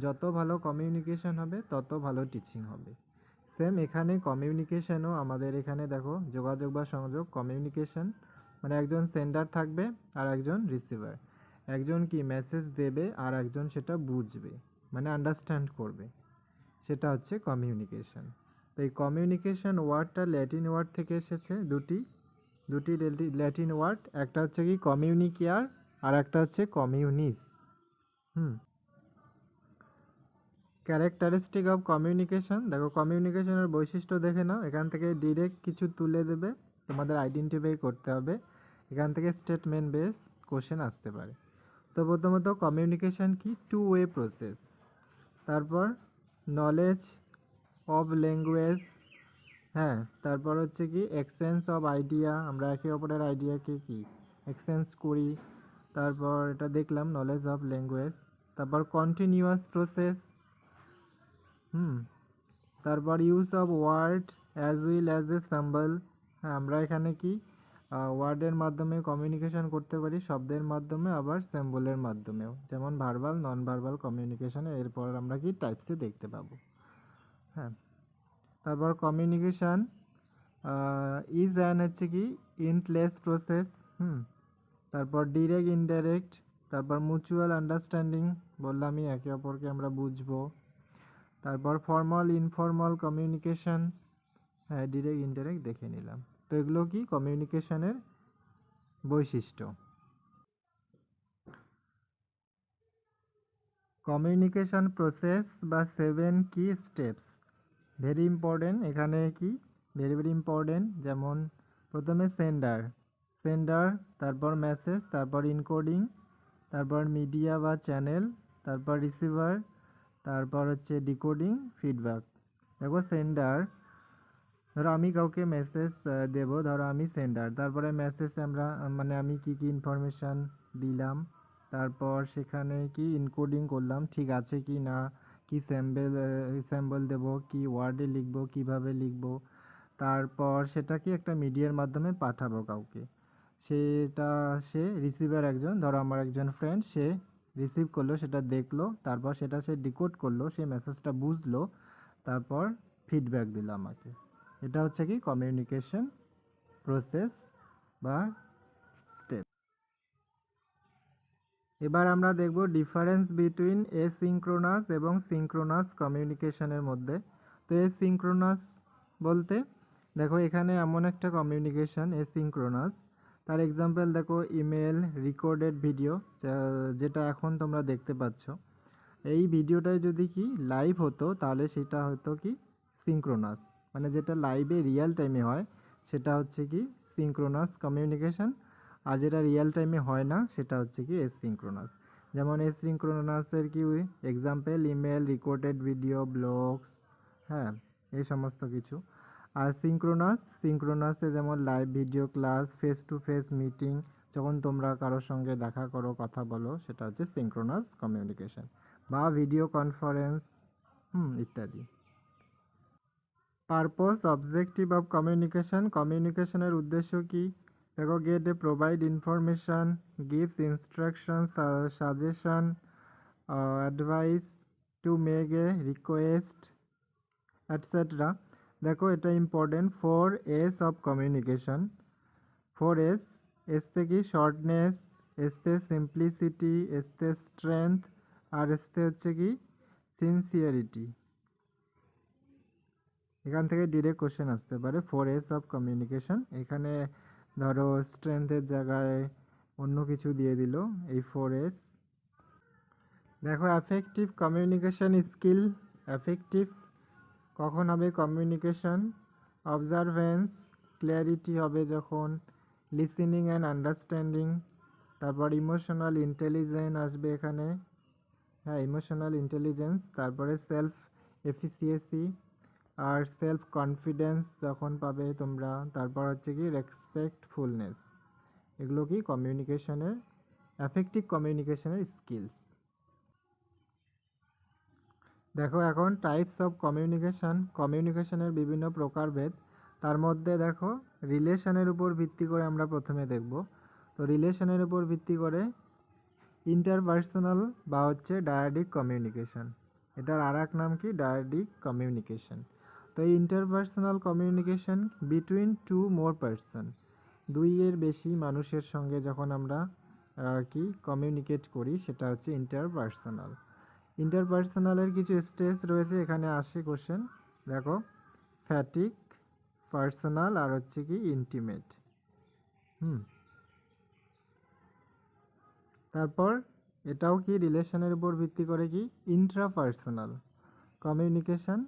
যত ভালো কমিউনিকেশন হবে তত ভালো টিচিং হবে। সেম এখানে কমিউনিকেশনও আমাদের এখানে দেখো যোগাযোগ বা সংযোগ কমিউনিকেশন মানে একজন সেন্ডার থাকবে আর একজন রিসিভার। একজন কি মেসেজ দেবে আর একজন সেটা বুঝবে মানে আন্ডারস্ট্যান্ড করবে, সেটা হচ্ছে কমিউনিকেশন। তো এই কমিউনিকেশন ওয়ার্ডটা ল্যাটিন ওয়ার্ড থেকে এসেছে, দুটি দুটি ল্যাটিন ওয়ার্ড, একটা হচ্ছে কি কমিউনিকেয়ার আর একটা হচ্ছে কমিউনিস। ক্যারেক্টারিস্টিক অফ কমিউনিকেশন, দেখো কমিউনিকেশনের বৈশিষ্ট্য দেখে নাও, এখান থেকে ডিরেক্ট কিছু তুলে দেবে, তোমাদের আইডেন্টিফাই করতে হবে, এখান থেকে স্টেটমেন্ট বেস কোশ্চেন আসতে পারে। তো প্রথমত কমিউনিকেশন কি, টু ওয়ে প্রসেস। তারপর নলেজ অফ ল্যাঙ্গুয়েজ, হ্যাঁ, তারপর হচ্ছে কি এক্সচেঞ্জ অফ আইডিয়া, আমরা একে অপরের আইডিয়াকে কি এক্সচেঞ্জ করি। তারপর এটা দেখলাম নলেজ অফ ল্যাঙ্গুয়েজ। তারপর কন্টিনিউয়াস প্রসেস, তারপর use of word as well as a symbol, হ্যাঁ আমরা এখানে কি ওয়ার্ডের মাধ্যমে কমিউনিকেশন করতে পারি, শব্দের মাধ্যমে আবার সিম্বলের মাধ্যমেও, যেমন ভার্বাল নন ভার্বাল কমিউনিকেশনে এরপর আমরা কি টাইপসে দেখতে পাবো। হ্যাঁ, তারপর কমিউনিকেশন ইজ অ্যান হচ্ছে কি ইনলেস প্রসেস। তারপর ডিরেক্ট ইনডাইরেক্ট, তারপর মিউচুয়াল আন্ডারস্ট্যান্ডিং, বললামই একে অপরকে আমরা বুঝবো। তারপর ফর্মাল ইনফর্মাল কমিউনিকেশন, হ্যাঁ ডিরেক্ট ইনডাইরেক্ট দেখে নিলাম। তো এগুলো কি কমিউনিকেশনের বৈশিষ্ট্য। কমিউনিকেশন প্রসেস বা 7 কি স্টেপস, ভেরি ইম্পর্টেন্ট এখানে কি ভেরি ভেরি ইম্পর্টেন্ট। যেমন প্রথমে সেন্ডার, তারপর মেসেজ, তারপর ইনকোডিং, তারপর মিডিয়া বা চ্যানেল, তারপর রিসিভার, তারপর হচ্ছে ডিকোডিং, ফিডব্যাক। দেখো সেন্ডার, ধরো আমি কাউকে মেসেজ দেব, ধরো আমি সেন্ডার, তারপরে মেসেজে আমরা মানে আমি কি কি ইনফরমেশান দিলাম, তারপর সেখানে কি ইনকোডিং করলাম ঠিক আছে কি না, কি স্যাম্বল দেবো, কি ওয়ার্ডে লিখবো, কিভাবে লিখবো, তারপর সেটা কি একটা মিডিয়ার মাধ্যমে পাঠাবো কাউকে, সেটা সে রিসিভার একজন, ধরো আমার একজন ফ্রেন্ড, সে রিসিভ করলো, সেটা দেখলো, তারপর সেটা সে ডিকোড করলো, সে মেসেজটা বুঝলো, তারপর ফিডব্যাক দিল আমাকে। এটা হচ্ছে কি কমিউনিকেশন প্রসেস বা স্টেপ। এবার আমরা দেখব ডিফারেন্স বিটুইন এসিঙ্ক্রোনাস এবং সিঙ্ক্রোনাস কমিউনিকেশনের মধ্যে। তো এসিঙ্ক্রোনাস বলতে দেখো এখানে এমন একটা কমিউনিকেশন এসিঙ্ক্রোনাস, তার এক্সাম্পল দেখো ইমেল, রেকর্ডেড ভিডিও, যেটা এখন তোমরা দেখতে পাচ্ছ, এই ভিডিওটায় যদি কি লাইভ হতো তাহলে সেটা হতো কি সিঙ্ক্রোনাস, মানে যেটা লাইভে রিয়েল টাইমে হয় সেটা হচ্ছে কি সিঙ্ক্রোনাস কমিউনিকেশন, আর যেটা রিয়েল টাইমে হয় না সেটা হচ্ছে কি এসিঙ্ক্রোনাস। যেমন এসিঙ্ক্রোনাসের কি example email, recorded video, blogs, হ্যাঁ এই সমস্ত কিছু। আর সিঙ্ক্রোনাসে যেমন live video class, face to face meeting, যখন তোমরা কারোর সঙ্গে দেখা করো, কথা বলো, সেটা হচ্ছে সিঙ্ক্রোনাস কমিউনিকেশন বা ভিডিও কনফারেন্স ইত্যাদি। পারপোজ অবজেক্টিভ অফ কমিউনিকেশন, কমিউনিকেশনের উদ্দেশ্য কি, দেখো get a provide information, gives instruction, suggestion, advice, to make a request etcetera. দেখো এটা important, 4 S of communication, 4 S, এসতে কি শর্টনেস, এসতে সিম্পলিসিটি, এসতে স্ট্রেংথ, আর এসতে হচ্ছে কি সিনসিয়ারিটি। এখান থেকে ডিরেক্ট কোশ্চেন আসতে পারে, 4 এস অফ কমিউনিকেশন, এখানে ধরো স্ট্রেংথের জায়গায় অন্য কিছু দিয়ে দিল, এই 4 এস। দেখো অ্যাফেক্টিভ কমিউনিকেশন স্কিল, অ্যাফেক্টিভ কখন হবে কমিউনিকেশন, অবজারভেন্স, ক্ল্যারিটি হবে যখন, লিসেনিং অ্যান্ড আন্ডারস্ট্যান্ডিং, তারপর ইমোশনাল ইন্টেলিজেন্স আসবে এখানে, হ্যাঁ ইমোশনাল ইন্টেলিজেন্স, তারপরে সেলফ এফিসিয়েন্সি আর সেলফ কনফিডেন্স যখন পাবে তোমরা, তারপর হচ্ছে কি রেসপেক্টফুলনেস। এগুলো কি কমিউনিকেশনের অ্যাফেক্টিভ কমিউনিকেশনের স্কিলস। দেখো এখন টাইপস অফ কমিউনিকেশন, কমিউনিকেশনের বিভিন্ন প্রকারভেদ, তার মধ্যে দেখো রিলেশনের উপর ভিত্তি করে আমরা প্রথমে দেখব। তো রিলেশনের উপর ভিত্তি করে ইন্টারপার্সোনাল বা হচ্ছে ডায়াডিক কমিউনিকেশন, এটার আর এক নাম কি ডায়াডিক কমিউনিকেশন। তো ইন্টারপার্সোনাল কমিউনিকেশন বিটুইন টু মোর পার্সন, দুইয়ের বেশি মানুষের সঙ্গে যখন আমরা কি কমিউনিকেট করি সেটা হচ্ছে ইন্টারপার্সোনাল। ইন্টারপার্সোনালের কিছু স্টেজ রয়েছে, এখানে আসে কোশ্চেন, দেখো ফ্যাটিক, পার্সোনাল আর হচ্ছে কি ইন্টিমেট। তারপর এটাও কি রিলেশনের উপর ভিত্তি করে কি ইন্ট্রাপার্সোনাল কমিউনিকেশন।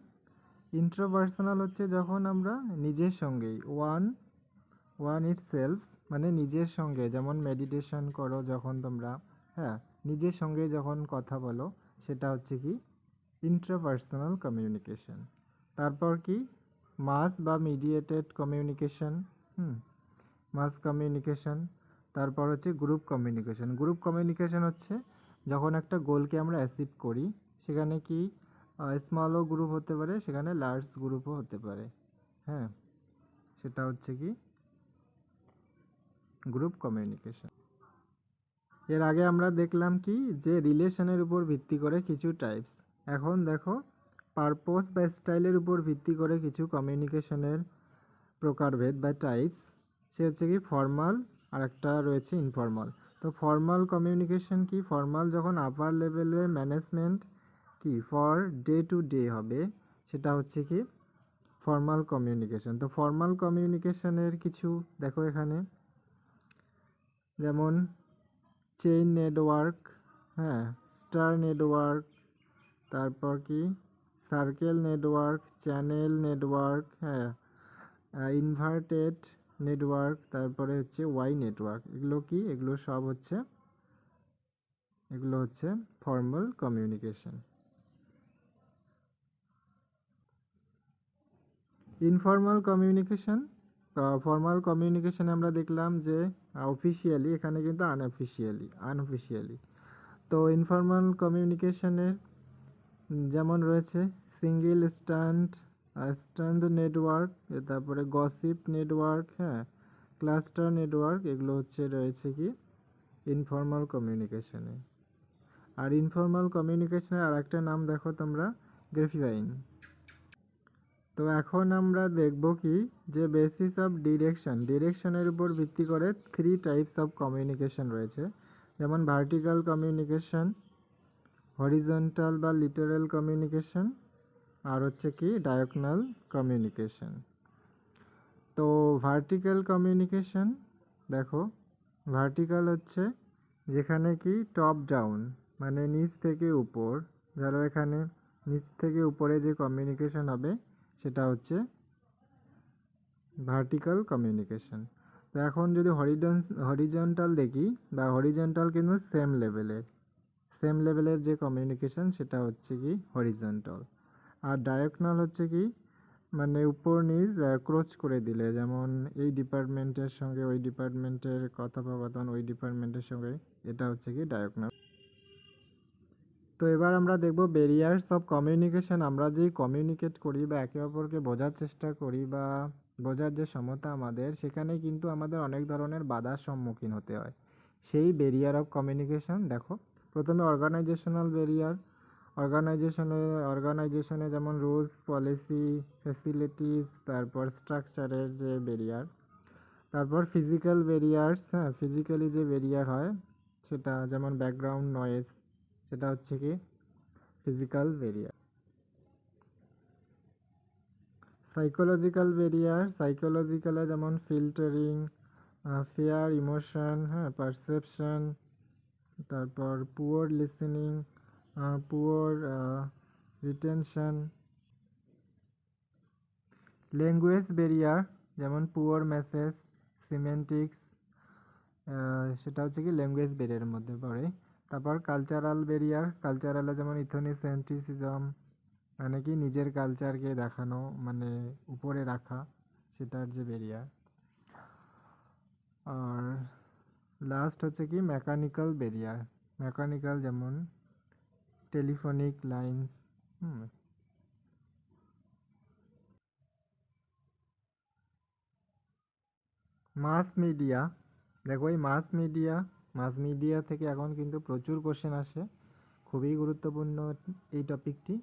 ইন্ট্রাপার্সোনাল হচ্ছে যখন আমরা নিজের সঙ্গেই ওয়ান ইট সেলফ, মানে নিজের সঙ্গে, যেমন মেডিটেশন করো যখন তোমরা, হ্যাঁ, নিজের সঙ্গে যখন কথা বলো সেটা হচ্ছে কি ইন্ট্রাপার্সোনাল কমিউনিকেশন। তারপর কি মাস বা মিডিয়েটেড কমিউনিকেশন, মাস কমিউনিকেশন। তারপর হচ্ছে গ্রুপ কমিউনিকেশন। গ্রুপ কমিউনিকেশন হচ্ছে যখন একটা গোলকে আমরা অ্যাচিভ করি, সেখানে কি স্মলও গ্রুপ হতে পারে, সেখানে লার্জ গ্রুপও হতে পারে, হ্যাঁ, সেটা হচ্ছে কি গ্রুপ কমিউনিকেশন। এর আগে আমরা দেখলাম কি যে রিলেশনের উপর ভিত্তি করে কিছু টাইপস। এখন দেখো পারপোজ বা স্টাইলের উপর ভিত্তি করে কিছু কমিউনিকেশনের প্রকারভেদ বা টাইপস। সে হচ্ছে কি ফর্মাল, আর একটা রয়েছে ইনফর্মাল। তো ফর্মাল কমিউনিকেশন কি, ফর্মাল যখন আপার লেভেলে ম্যানেজমেন্ট কি ফর ডে টু ডে হবে, সেটা হচ্ছে কি ফর্মাল কমিউনিকেশন। তো ফর্মাল কমিউনিকেশনের কিছু দেখো এখানে, যেমন চেইন নেটওয়ার্ক, হ্যাঁ, স্টার নেটওয়ার্ক, তারপর কি সার্কেল নেটওয়ার্ক, চ্যানেল নেটওয়ার্ক, হ্যাঁ, ইনভার্টেড নেটওয়ার্ক, তারপরে হচ্ছে ওয়াই নেটওয়ার্ক। এগুলো কি, এগুলো সব হচ্ছে, এগুলো হচ্ছে formal communication. Informal communication, formal কমিউনিকেশনে আমরা দেখলাম যে অফিসিয়ালি, এখানে কিন্তু আনঅফিসিয়ালি। তো ইনফর্মাল কমিউনিকেশনে যেমন রয়েছে সিঙ্গেল স্ট্যান্ড নেটওয়ার্ক, তারপরে গসিপ নেটওয়ার্ক, হ্যাঁ, ক্লাস্টার নেটওয়ার্ক, এগুলো হচ্ছে রয়েছে কি ইনফর্মাল কমিউনিকেশনে। আর ইনফর্মাল কমিউনিকেশনের আর একটা নাম দেখো তোমরা, গ্রাফিফাইং। তো এখন আমরা দেখব কি যে বেসিস অফ ডিরেকশনের উপর ভিত্তি করে 3 টাইপস অফ কমিউনিকেশন রয়েছে, যেমন ভার্টিক্যাল কমিউনিকেশন, হরিজন্টাল বা লিটারাল কমিউনিকেশন, আর হচ্ছে কি ডায়াগোনাল কমিউনিকেশন। তো ভার্টিক্যাল কমিউনিকেশন দেখো, ভার্টিক্যাল হচ্ছে যেখানে কি টপ ডাউন, মানে নিচ থেকে উপর, ধরো এখানে নিচ থেকে উপরে যে কমিউনিকেশন হবে সেটা হচ্ছে ভার্টিক্যাল কমিউনিকেশন। তো এখন যদি হরিজন্টাল দেখি, বা হরিজন্টাল কিন্তু সেম লেভেলের যে কমিউনিকেশন সেটা হচ্ছে কি হরিজন্টাল। আর ডায়াগোনাল হচ্ছে কি মানে উপর নিচ ক্রস করে দিলে, যেমন এই ডিপার্টমেন্টের সঙ্গে ওই ডিপার্টমেন্টের কথোপকথন, ওই ডিপার্টমেন্টের সঙ্গে, এটা হচ্ছে কি ডায়াগোনাল। তো এবার আমরা দেখব ব্যারিয়ার্স অফ কমিউনিকেশন। আমরা যেই কমিউনিকেট করি বা একে অপরকে বোঝার চেষ্টা করি বা বোঝার যে ক্ষমতা আমাদের, সেখানে কিন্তু আমাদের অনেক ধরনের বাধার সম্মুখীন হতে হয়। সেই ব্যারিয়ার অফ কমিউনিকেশন দেখো, প্রথমে অর্গানাইজেশনাল ব্যারিয়ার। অর্গানাইজেশনে যেমন রুলস, পলিসি, ফ্যাসিলিটিস, তারপর স্ট্রাকচারের যে ব্যারিয়ার। তারপর ফিজিক্যাল ব্যারিয়ার্স, হ্যাঁ, ফিজিক্যালি যে ব্যারিয়ার হয় সেটা, যেমন ব্যাকগ্রাউন্ড নয়েজ, সেটা হচ্ছে কি ফিজিক্যাল ব্যারিয়ার। সাইকোলজিক্যালে যেমন ফিল্টারিং, ফিয়ার, ইমোশন, হ্যাঁ, পারসেপশন, তারপর poor listening, poor retention. Language barrier যেমন পুয়ার মেসেজ, সিমেন্টিক্স, সেটা হচ্ছে কি ল্যাঙ্গুয়েজ ব্যারিয়ারের মধ্যে পড়ে। তারপর কালচারাল কালচারালে যেমন ইথনোসেন্ট্রিসিজম, মানে কি নিজের কালচারকে দেখানো, মানে উপরে রাখা, সেটার যে ব্যারিয়ার। আর লাস্ট হচ্ছে কি মেকানিক্যাল যেমন টেলিফোনিক লাইন্স। মাস মিডিয়া, দেখো এই মাস মিডিয়া থেকে এখন কিন্তু প্রচুর কোশ্চেন আসে, খুবই গুরুত্বপূর্ণ এই টপিকটি।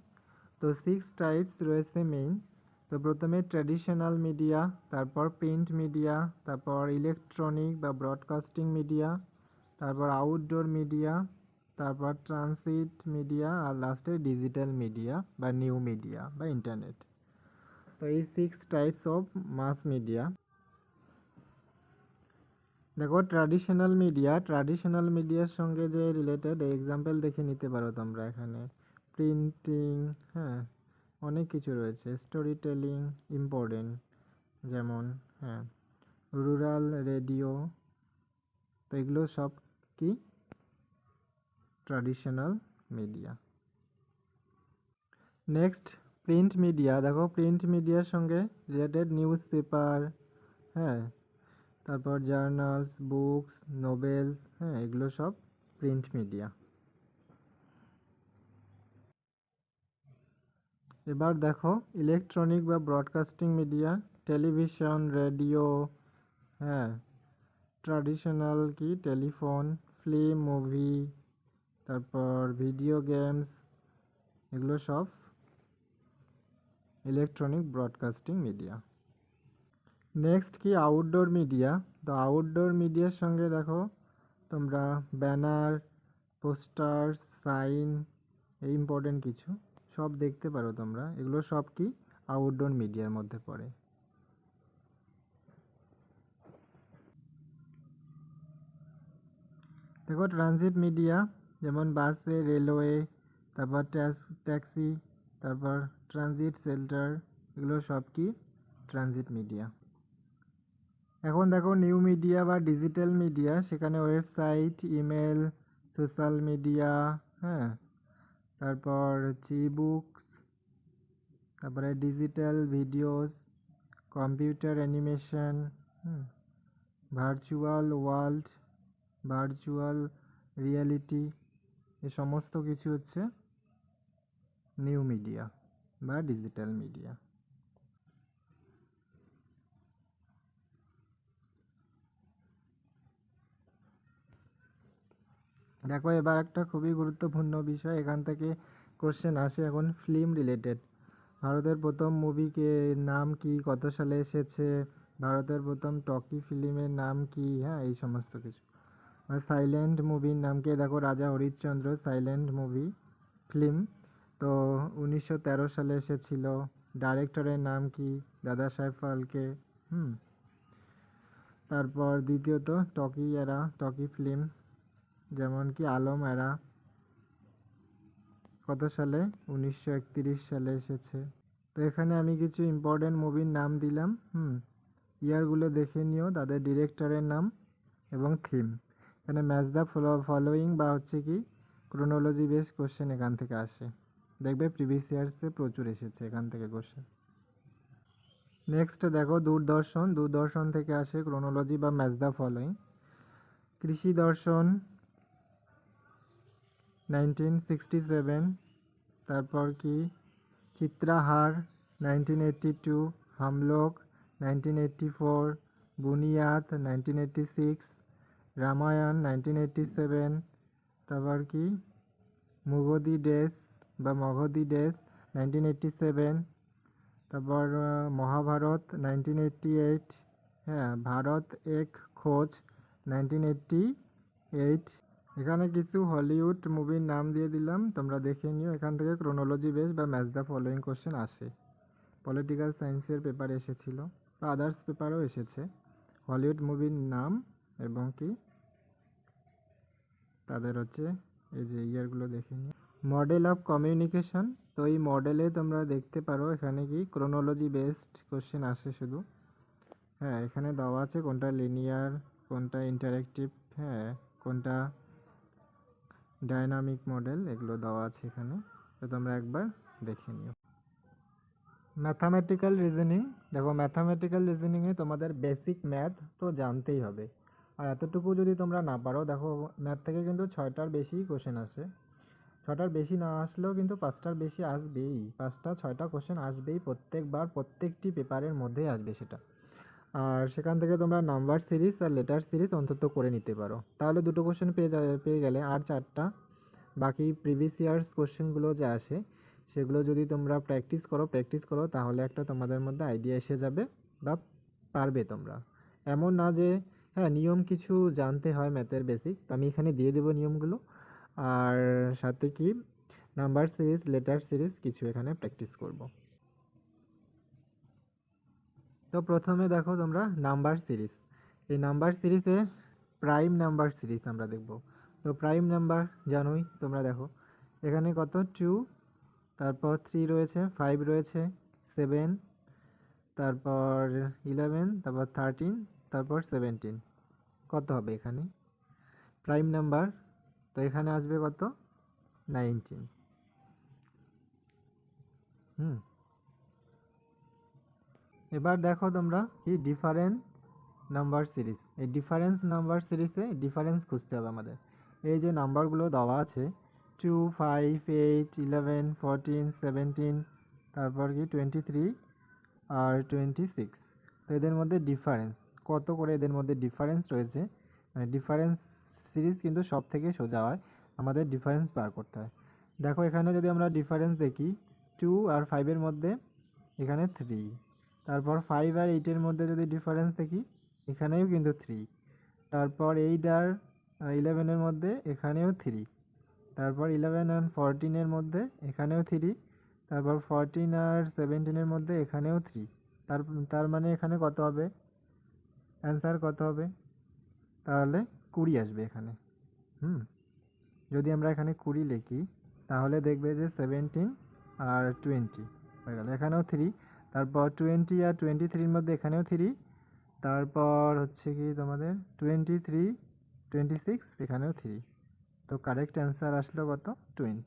তো 6 টাইপস রয়েছে মেইন, তো প্রথমে ট্র্যাডিশনাল মিডিয়া, তারপর প্রিন্ট মিডিয়া, তারপর ইলেকট্রনিক বা ব্রডকাস্টিং মিডিয়া, তারপর আউটডোর মিডিয়া, তারপর ট্রানজিট মিডিয়া, আর লাস্টে ডিজিটাল মিডিয়া বা নিউ মিডিয়া বা ইন্টারনেট। তো এই 6 টাইপস অফ মাস মিডিয়া। দেখো ট্র্যাডিশনাল মিডিয়ার সঙ্গে যে রিলেটেড এক্সাম্পল দেখে নিতে পারো তোমরা এখানে। প্রিন্টিং, হ্যাঁ, অনেক কিছু রয়েছে। স্টোরি টেলিং ইম্পর্টেন্ট, যেমন হ্যাঁ রুরাল রেডিও, তো এগুলো সব কি traditional media. Next print media. দেখো প্রিন্ট মিডিয়ার সঙ্গে রিলেটেড নিউজ পেপার, হ্যাঁ, তারপর জার্নালস, বুকস, নোবেলস, হ্যাঁ, এগুলো সব প্রিন্ট মিডিয়া। এবার দেখো ইলেকট্রনিক বা ব্রডকাস্টিং মিডিয়া। টেলিভিশন, রেডিও, হ্যাঁ, ট্র্যাডিশনাল কি টেলিফোন, ফিল্ম, মুভি, তারপর ভিডিও গেমস, এগুলো সব ইলেকট্রনিক ব্রডকাস্টিং মিডিয়া। নেক্সট কি আউটডোর মিডিয়া। তো আউটডোর মিডিয়ার সঙ্গে দেখো তোমরা ব্যানার, পোস্টার, সাইন, এই ইম্পর্টেন্ট কিছু সব দেখতে পারো তোমরা, এগুলো সব কি আউটডোর মিডিয়ার মধ্যে পড়ে। দেখো ট্রানজিট মিডিয়া, যেমন বাসে, রেলওয়ে, তারপর ট্যাক্সি, তারপর ট্রানজিট শেল্টার, এগুলো সব কি ট্রানজিট মিডিয়া। এখন দেখো নিউ মিডিয়া বা ডিজিটাল মিডিয়া, সেখানে ওয়েবসাইট, ইমেল, সোশ্যাল মিডিয়া, হ্যাঁ, তারপর হচ্ছে ইবুকস, তারপরে digital videos, computer animation, virtual world, virtual reality, এ সমস্ত কিছু হচ্ছে নিউ মিডিয়া বা ডিজিটাল মিডিয়া। দেখো এবার একটা খুবই গুরুত্বপূর্ণ বিষয়, এখান থেকে কোশ্চেন আসে এখন ফিল্ম রিলেটেড। ভারতের প্রথম মুভিকে নাম কি, কত সালে এসেছে, ভারতের প্রথম টকি ফিল্মের নাম কি, হ্যাঁ, এই সমস্ত কিছু। আর সাইলেন্ট মুভির নাম কি, দেখো রাজা হরিশ্চন্দ্র সাইলেন্ট মুভি ফিল্ম, তো 1913 সালে এসেছিল। ডাইরেক্টরের নাম কি, দাদা সাহেব ফালকে। তারপর দ্বিতীয়ত টকি ফিল্ম, যেমন কি আলম এরা, কত সালে, 1931 সালে এসেছে। তো এখানে আমি কিছু ইম্পর্টেন্ট মুভির নাম দিলাম, ইয়ারগুলো দেখে নিও, তাদের ডিরেক্টরের নাম এবং থিম। এখানে ম্যাচ দ্য ফলোয়িং বা হচ্ছে কি ক্রোনোলজি বেস কোশ্চেন এখান থেকে আসে, দেখবে প্রিভিয়াস ইয়ার্সে প্রচুর এসেছে এখান থেকে কোশ্চেন। নেক্সট দেখো দূরদর্শন থেকে আসে ক্রোনোলজি বা ম্যাচ দ্য ফলোয়িং। কৃষি দর্শন 1967, তারপর কি চিত্রাহার 1982, হামলোক 1984, বুনিয়াদ 1986, রামায়ণ 1987, তারপর কি মগধি ডেস 1987, তারপর মহাভারত 1988, হ্যাঁ, ভারত এক খোঁজ 1988। এখানে কিছু হলিউড মুভির নাম দিয়ে দিলাম, তোমরা দেখে নিও, এখান থেকে ক্রোনোলজি বেস বা ম্যাচ দ্য ফলোয়িং কোশ্চেন আসে। পলিটিক্যাল সায়েন্সের পেপারে এসেছিল বা আদার্স পেপারেও এসেছে হলিউড মুভির নাম এবং কি তাদের হচ্ছে এই যে ইয়ারগুলো দেখে নিও। মডেল অফ কমিউনিকেশন, তো এই মডেলে তোমরা দেখতে পারো এখানে কি ক্রোনোলজি বেসড কোশ্চেন আসে শুধু, হ্যাঁ, এখানে দেওয়া আছে কোনটা লিনিয়ার, কোনটা ইন্টারেক্টিভ, হ্যাঁ, কোনটা ডাইনামিক মডেল, এগুলো দেওয়া আছে এখানে, তো তোমরা একবার দেখে নিও। ম্যাথামেটিক্যাল রিজনিং, দেখো ম্যাথামেটিক্যাল রিজনিংয়ে তোমাদের বেসিক ম্যাথ তো জানতেই হবে, আর এতটুকু যদি তোমরা না পারো, দেখো ম্যাথ থেকে কিন্তু 6টার বেশি কোশ্চেন আসে, 6টার বেশি না আসলেও কিন্তু 5টার বেশি আসবেই, 5টা 6টা কোশ্চেন আসবেই প্রত্যেকবার, প্রত্যেকটি পেপারের মধ্যেই আসবে সেটা। আর সেখান থেকে তোমরা নাম্বার সিরিজ আর লেটার সিরিজ অন্তত করে নিতে পারো, তাহলে 2টো কোশ্চেন পেয়ে গেলে, আর 4টা বাকি প্রিভিয়াস ইয়ার্স কোশ্চেনগুলো যে আসে সেগুলো যদি তোমরা প্র্যাকটিস করো তাহলে একটা তোমাদের মধ্যে আইডিয়া এসে যাবে বা পারবে তোমরা। এমন না যে হ্যাঁ নিয়ম কিছু জানতে হয় ম্যাথের বেসিক, তো আমি এখানে দিয়ে দেবো নিয়মগুলো, আর সাথে কি নাম্বার সিরিজ লেটার সিরিজ কিছু এখানে প্র্যাকটিস করব। তো প্রথমে দেখো তোমরা নাম্বার সিরিজ, এই নাম্বার সিরিজে প্রাইম নাম্বার সিরিজ আমরা দেখব। তো প্রাইম নাম্বার জানোই তোমরা, দেখো এখানে কত 2, তারপর 3 রয়েছে, 5 রয়েছে, 7, তারপর 11, তারপর 13, তারপর 17, কত হবে এখানে প্রাইম নাম্বার? তো এখানে আসবে কত 19। এবার দেখো তোমরা কি ডিফারেন্স নাম্বার সিরিজ, এই ডিফারেন্স নাম্বার সিরিজে ডিফারেন্স খুঁজতে হবে আমাদের। এই যে নাম্বারগুলো দেওয়া আছে 2, 5, 8, 11, 14, 17, তারপর কি 23 আর 26, তো এদের মধ্যে ডিফারেন্স কত করে, এদের মধ্যে ডিফারেন্স রয়েছে, মানে ডিফারেন্স সিরিজ কিন্তু সব থেকে সোজা হয়, আমাদের ডিফারেন্স বার করতে হয়। দেখো এখানে যদি আমরা ডিফারেন্স দেখি 2 আর 5-এর মধ্যে এখানে 3, তারপর 5 আর 8-এর মধ্যে যদি ডিফারেন্স দেখি এখানেও কিন্তু 3, তারপর 8 আর 11-এর মধ্যে এখানেও 3, তারপর 11 আর 14-এর মধ্যে এখানেও 3, তারপর 14 আর 17-এর মধ্যে এখানেও 3, তার মানে এখানে কত হবে অ্যান্সার, কত হবে তাহলে 20 আসবে এখানে। যদি আমরা এখানে 20 লিখি তাহলে দেখবে যে 17 আর 20 হয়ে গেল, এখানেও 3, তারপর 20 আর 23-এর মধ্যে এখানেও 3, তারপর হচ্ছে কি তোমাদের 23, 26 এখানেও 3, তো কারেক্ট অ্যান্সার আসলো কত 20।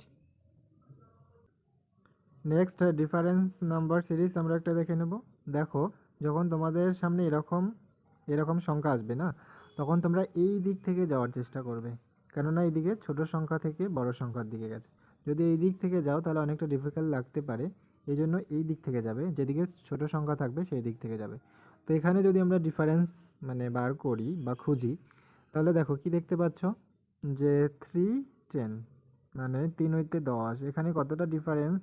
নেক্সট ডিফারেন্স নাম্বার সিরিজ আমরা একটা দেখে নেব। দেখো যখন তোমাদের সামনে এরকম এরকম সংখ্যা আসবে না, তখন তোমরা এই দিক থেকে যাওয়ার চেষ্টা করবে, কেননা এইদিকে ছোট সংখ্যা থেকে বড় সংখ্যার দিকে গেছে। যদি এই দিক থেকে যাও তাহলে অনেকটা ডিফিকাল্ট লাগতে পারে, এই জন্য এই দিক থেকে যাবে, যেদিকে ছোট সংখ্যা থাকবে সেই দিক থেকে যাবে। তো এখানে যদি আমরা ডিফারেন্স মানে বার করি বা খুঁজি, তাহলে দেখো কি দেখতে পাচ্ছ যে 3, 10 মানে 3 হইতে 10, এখানে কতটা ডিফারেন্স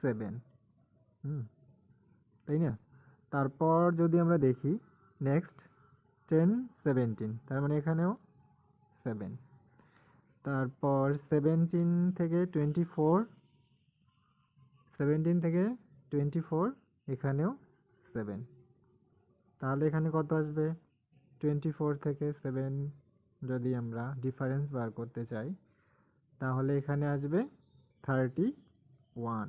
7, তাই না? তারপর যদি আমরা দেখি নেক্সট 10, 17, তার মানে এখানেও 7, তারপর 17 থেকে 24 এখানেও 7, তাহলে এখানে কত আসবে 24 থেকে 7 যদি আমরা ডিফারেন্স বার করতে চাই তাহলে এখানে আসবে 31,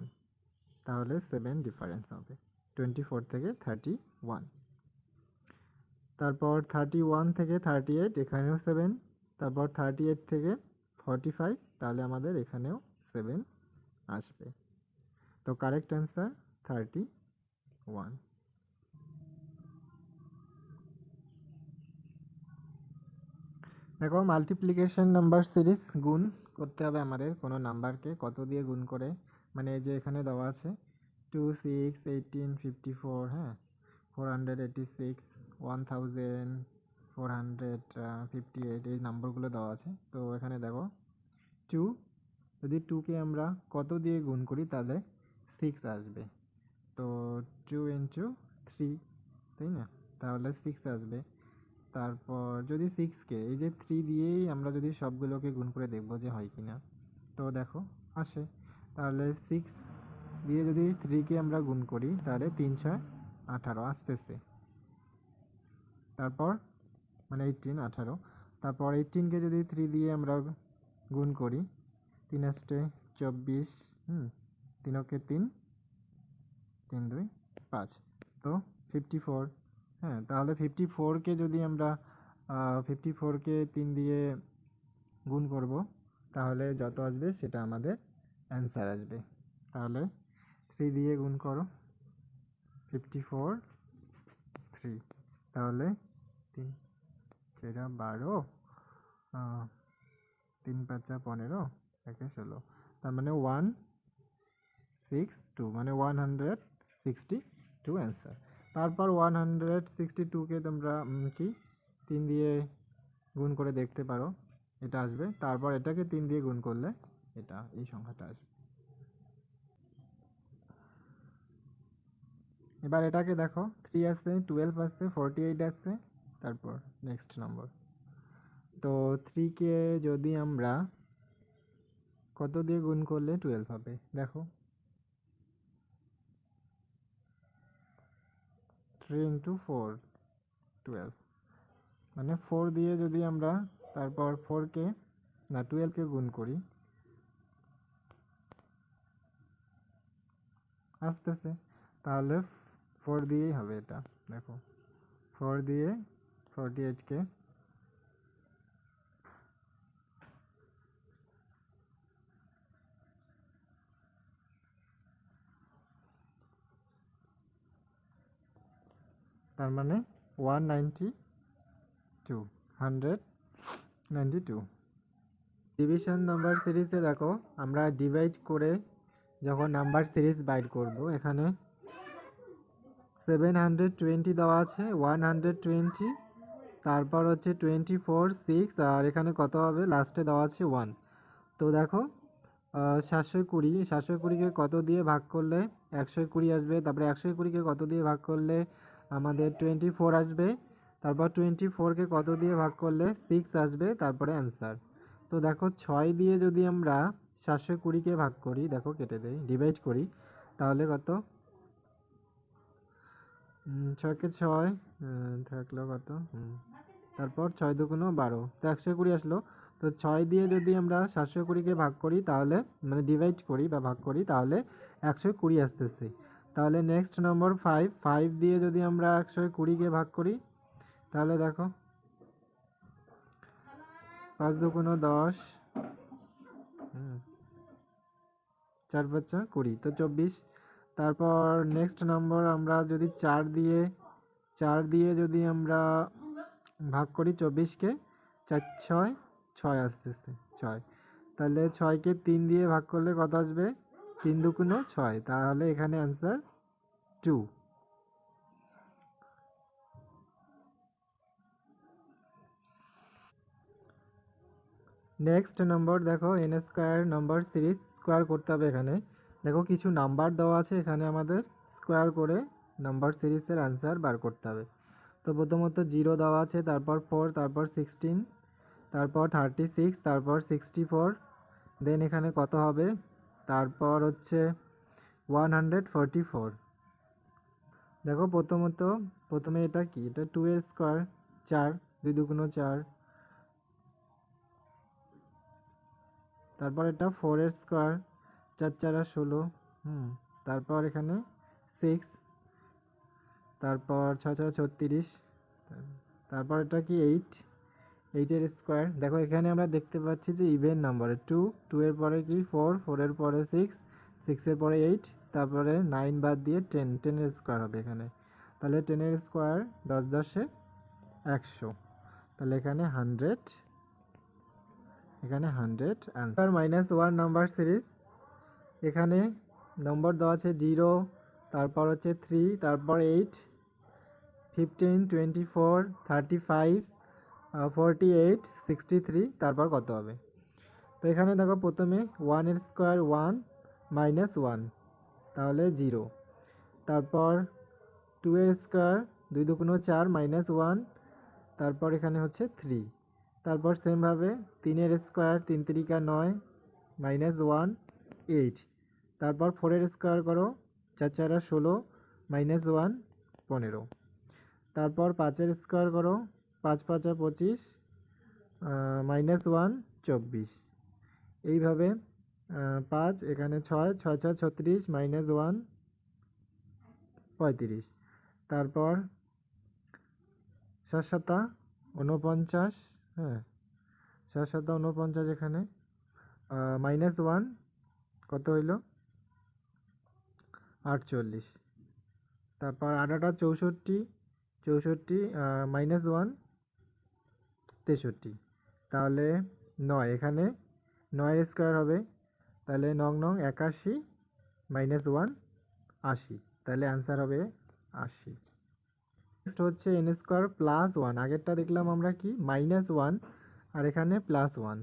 তাহলে 7 ডিফারেন্স হবে 24 থেকে 31। তারপর 31 থেকে 38 এখানেও 7, তারপর 38 থেকে 45, তাহলে আমাদের এখানেও 7 আসবে, তো কারেক্ট অ্যান্সার 31। দেখো মাল্টিপ্লিকেশন নাম্বার সিরিজ, গুণ করতে হবে আমাদের কোনো নাম্বারকে কত দিয়ে গুণ করে, মানে এই যে এখানে দেওয়া আছে 2, 6, 18, 54, হ্যাঁ 486, 1458, এই নাম্বারগুলো দেওয়া আছে। তো এখানে দেখো 2, যদি 2-কে আমরা কত দিয়ে গুণ করি তাহলে 6 আসবে, তো 2 ইন্টু 3, তাই না, তাহলে 6 আসবে। তারপর যদি 6-কে এই যে 3 দিয়েই আমরা যদি সবগুলোকে গুণ করে দেখবো যে হয় কিনা, তো দেখো আসে, তাহলে 6 দিয়ে যদি 3-কে আমরা গুণ করি তাহলে 3, 6, 18 আসতেছে, তারপর মানে 18, 18, তারপর 18-কে যদি 3 দিয়ে আমরা গুণ করি 3 আসতে 24, 3-কে 3, 3 2 5, তো 54, হ্যাঁ তাহলে 54-কে যদি আমরা 54-কে 3 দিয়ে গুণ করব তাহলে যত আসবে সেটা আমাদের অ্যান্সার আসবে। তাহলে 3 দিয়ে গুণ করো 54, 3, তাহলে 3 4 12, 3 5 15, 1 16, তার মানে 162, মানে 162 অ্যান্সার। তারপর 162-কে তোমরা কি 3 দিয়ে গুণ করে দেখতে পারো, এটা আসবে, তারপর এটাকে 3 দিয়ে গুণ করলে এটা এই সংখ্যাটা আসবে। এবার এটাকে দেখো 3 আছে, 12 আছে, 48 আছে, তারপর নেক্সট নম্বর। তো 3 কে যদি আমরা কত দিয়ে গুণ করলে 12 হবে দেখো, 3 × 4 12, মানে 4 দিয়ে যদি আমরা তারপর 4 কে না 12 কে গুণ করি আসতেছে, তাহলে 4 দিয়েই হবে এটা। দেখো 4 দিয়ে 48 কে তার মানে 192, 192। ডিভিশন নাম্বার সিরিজে দেখো আমরা ডিভাইড করে যখন নাম্বার সিরিজ বাইর করব, এখানে 720 দেওয়া আছে, 120, তারপর হচ্ছে 24, 6, আর এখানে কত হবে লাস্টে দেওয়া আছে 1। তো দেখো 720, 720কে কত দিয়ে ভাগ করলে 120 আসবে, তারপরে 120কে কত দিয়ে ভাগ করলে আমাদের 24 আসবে, তারপর 24কে কত দিয়ে ভাগ করলে 6 আসবে, তারপরে অ্যান্সার। তো দেখো 6 দিয়ে যদি আমরা 720কে ভাগ করি, দেখো কেটে দেই, ডিভাইড করি, তাহলে কত 6 কে 6 থাকলো কত, তারপর 6 দুগুণ 12, তো 120 আসলো। তো 6 দিয়ে যদি আমরা 720কে ভাগ করি, তাহলে মানে ডিভাইড করি বা ভাগ করি, তাহলে 120 আসতেছে। তাহলে নেক্সট নম্বর 5, 5 দিয়ে যদি আমরা 120কে ভাগ করি, তাহলে দেখো 5 দুগুণ 10, 4 5 20, তো 24। তারপর নেক্সট নম্বর আমরা যদি 4 দিয়ে যদি আমরা ভাগ করি 24কে, 4 6 6 আসতেছে 6, তাহলে 6কে 3 দিয়ে ভাগ করলে কত আসবে, 3 দুগুণ 6, তাহলে এখানে অ্যান্সার 2। নেক্সট নম্বর দেখো N square number series square করতে হবে। এখানে দেখো কিছু নাম্বার দেওয়া আছে, এখানে আমাদের স্কোয়ার করে নাম্বার সিরিজের অ্যান্সার বার করতে হবে। তো প্রথমত 0 দেওয়া আছে, তারপর 4, তারপর 16, তারপর 36, তারপর 64, দেন এখানে কত হবে, তারপর হচ্ছে 144। দেখো প্রথমে এটা কি, এটা 2 এর স্কোয়ার 4, 2 দুগুণ 4, তারপর এটা 4 এর স্কোয়ার 4 4 16, তারপর এখানে 6, তারপর 6 6 36, তারপর এটা কি 8, 8 এর স্কোয়ার। দেখো এখানে আমরা দেখতে পাচ্ছি যে ইভেন নাম্বারে 2, 2 এর পরে কি 4, 4 এর পরে 6, 6 এর পরে 8, তারপরে 9 বাদ দিয়ে 10, 10 এর স্কোয়ার হবে এখানে। তাহলে 10 এর স্কোয়ার 10 10 100, তাহলে এখানে 100, এখানে 100 অ্যান্সার। -1 নাম্বার সিরিজ, এখানে নম্বর দেওয়া আছে 0, তারপর হচ্ছে 3, তারপর 8, 15, 24, 35, 48, 63, তারপর কত হবে। তো এখানে দেখো প্রথমে 1 এর স্কোয়ার 1, -1, তাহলে 0, তারপর 2 এর স্কোয়ার 2 দুগুণ 4, -1, তারপর এখানে হচ্ছে 3, তারপর সেমভাবে 3 এর স্কোয়ার 3 3 9, -1, 8, তারপর 4 এর স্কোয়ার করো 4 4 16, -1, 15, তারপর 5 এর স্কোয়ার করো 5 5 25, -1, 24, এইভাবে 5, এখানে 6 6 6 36, -1, 35, তারপর 7 7 49, হ্যাঁ 7 7 49, এখানে -1 কত হইল 48, তারপর 8 8 64, 64, -1, 63, তাহলে 9, এখানে 9 এর স্কোয়ার হবে, তাহলে 9 9 81, -1, 80, তাহলে অ্যান্সার হবে 80। নেক্সট হচ্ছে এন স্কোয়ার +1, আগেরটা দেখলাম আমরা কি -1, আর এখানে +1।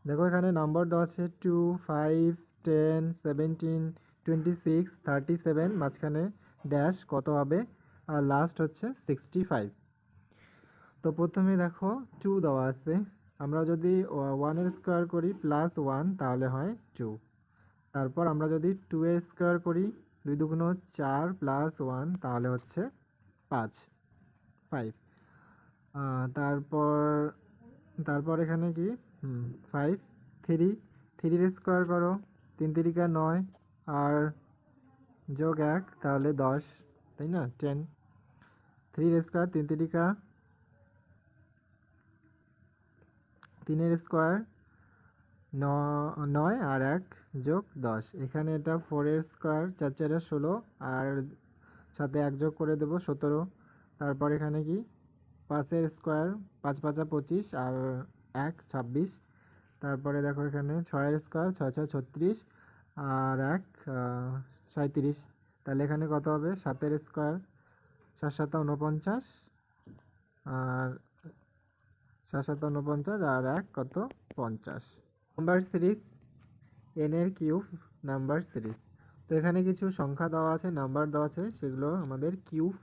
দেখো এখানে নাম্বার দেওয়া আছে 2, 5, 10, 17, 26, 37, মাঝখানে ড্যাশ কত হবে, আর লাস্ট হচ্ছে 65। তো প্রথমে দেখো 2 দেওয়া আছে, আমরা যদি 1 এর স্কোয়ার করি প্লাস 1 তাহলে হয় 2। তারপর আমরা যদি 2 এর স্কোয়ার করি 2 দুগুণ 4 প্লাস 1 তাহলে হচ্ছে 5। তারপর তারপর এখানে কি 5 3 3 এর স্কোয়ার করো, 3 তিরিকা 9 আর যোগ 1 তাহলে 10, তাই না, 10। 3 এর স্কোয়ার 3 তিরিকা 3 এর স্কোয়ার 9 আর 1 যোগ 10, এখানে এটা 4 এর স্কোয়ার 4 4 16 আর সাথে 1 যোগ করে দেবো 17। তারপর এখানে কি 5 এর স্কোয়ার 5 5 25 আর 1 26। তারপরে দেখো এখানে 6 এর স্কোয়ার 6 6 36 আর 1 37। তাহলে এখানে কত হবে 7 এর স্কোয়ার 7 7 49 আর 7 7 49 আর 1 কত 50। নাম্বার সিরিজ এন এর কিউব নাম্বার সিরিজ। তো এখানে কিছু সংখ্যা দেওয়া আছে, নাম্বার দেওয়া আছে, সেগুলো আমাদের কিউব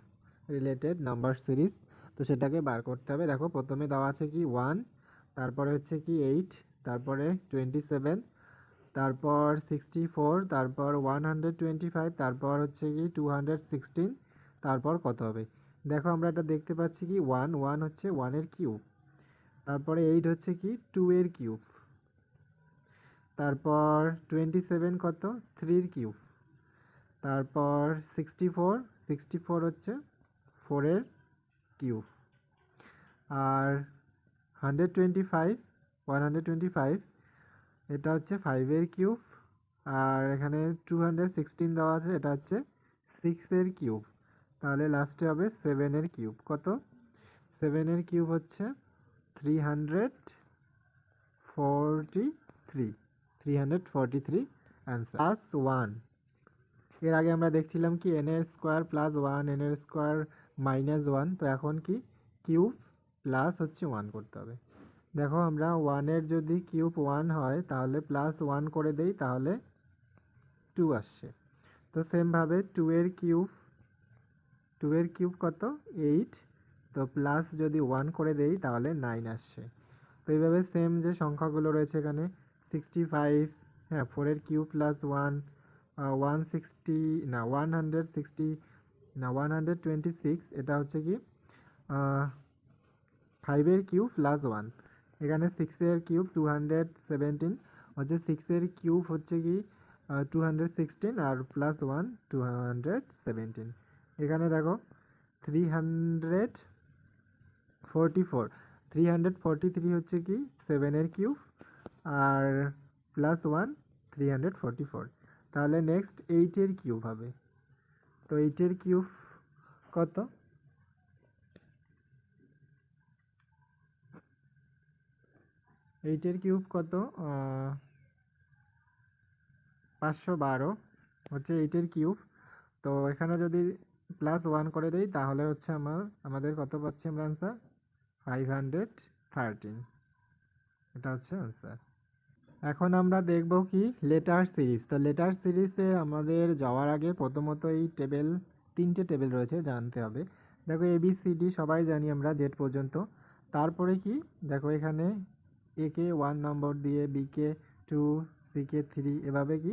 রিলেটেড নাম্বার সিরিজ। তো সেটাকে বার করতে হবে। দেখো প্রথমে দেওয়া আছে কি 1, তারপরে হচ্ছে কি 8, তারপরে 27, তারপর 64, তারপর 125, তারপর হচ্ছে কি 216, তারপর কত হবে। দেখো আমরা এটা দেখতে পাচ্ছি কি 1 1 হচ্ছে 1 এর কিউব, তারপরে 8 হচ্ছে কি 2 এর কিউব, তারপর 27 কত 3 এর কিউব, তারপর 64 হচ্ছে 4 এর কিউব, আর 125 এটা হচ্ছে 5 এর কিউব, আর এখানে 216 দেওয়া আছে, এটা হচ্ছে 6 এর কিউব। তাহলে লাস্টে হবে 7 এর কিউব। কত 7 এর কিউব হচ্ছে 343 অ্যান্সার। প্লাস 1, এর আগে আমরা দেখছিলাম কি এন এর স্কোয়ার প্লাস 1, এন এর স্কোয়ার মাইনাস 1, তো এখন কি কিউব প্লাস হচ্ছে 1 করতে হবে। দেখো আমরা 1 এর যদি কিউব 1 হয় তাহলে প্লাস 1 করে দেই তাহলে 2 আসছে। তো সেমভাবে 2 এর কিউব কত 8, তো প্লাস যদি 1 করে দেই তাহলে 9 আসছে। তো এইভাবে সেম যে সংখ্যাগুলো রয়েছে এখানে 65, হ্যাঁ 4 এর কিউব প্লাস 1, 160 না 160 না 126, এটা হচ্ছে কি 5 এর কিউব প্লাস 1। এখানে 6 এর কিউব 217 হচ্ছে 6 এর কিউব হচ্ছে কি 216 আর প্লাস 1 217। এখানে দেখো 343 হচ্ছে কি 7 এর কিউব আর প্লাস 1 344। তাহলে নেক্সট 8 এর কিউব হবে। তো 8 এর কিউব কত 8 এর কিউব কত 512 হচ্ছে 8 এর কিউব। তো এখানে যদি প্লাস 1 করে দেই তাহলে হচ্ছে আমাদের কত পাচ্ছি আমরা অ্যান্সার 513, এটা হচ্ছে অ্যান্সার। এখন আমরা দেখব কি লেটার সিরিজ। তো লেটার সিরিজে আমাদের যাওয়ার আগে প্রথমত এই তিনটে টেবিল রয়েছে জানতে হবে। দেখো এ বি সি ডি সবাই জানি আমরা জেড পর্যন্ত। তারপরে কি দেখো এখানে এ কে 1 নম্বর দিয়ে, বি কে 2, সি কে 3, এভাবে কি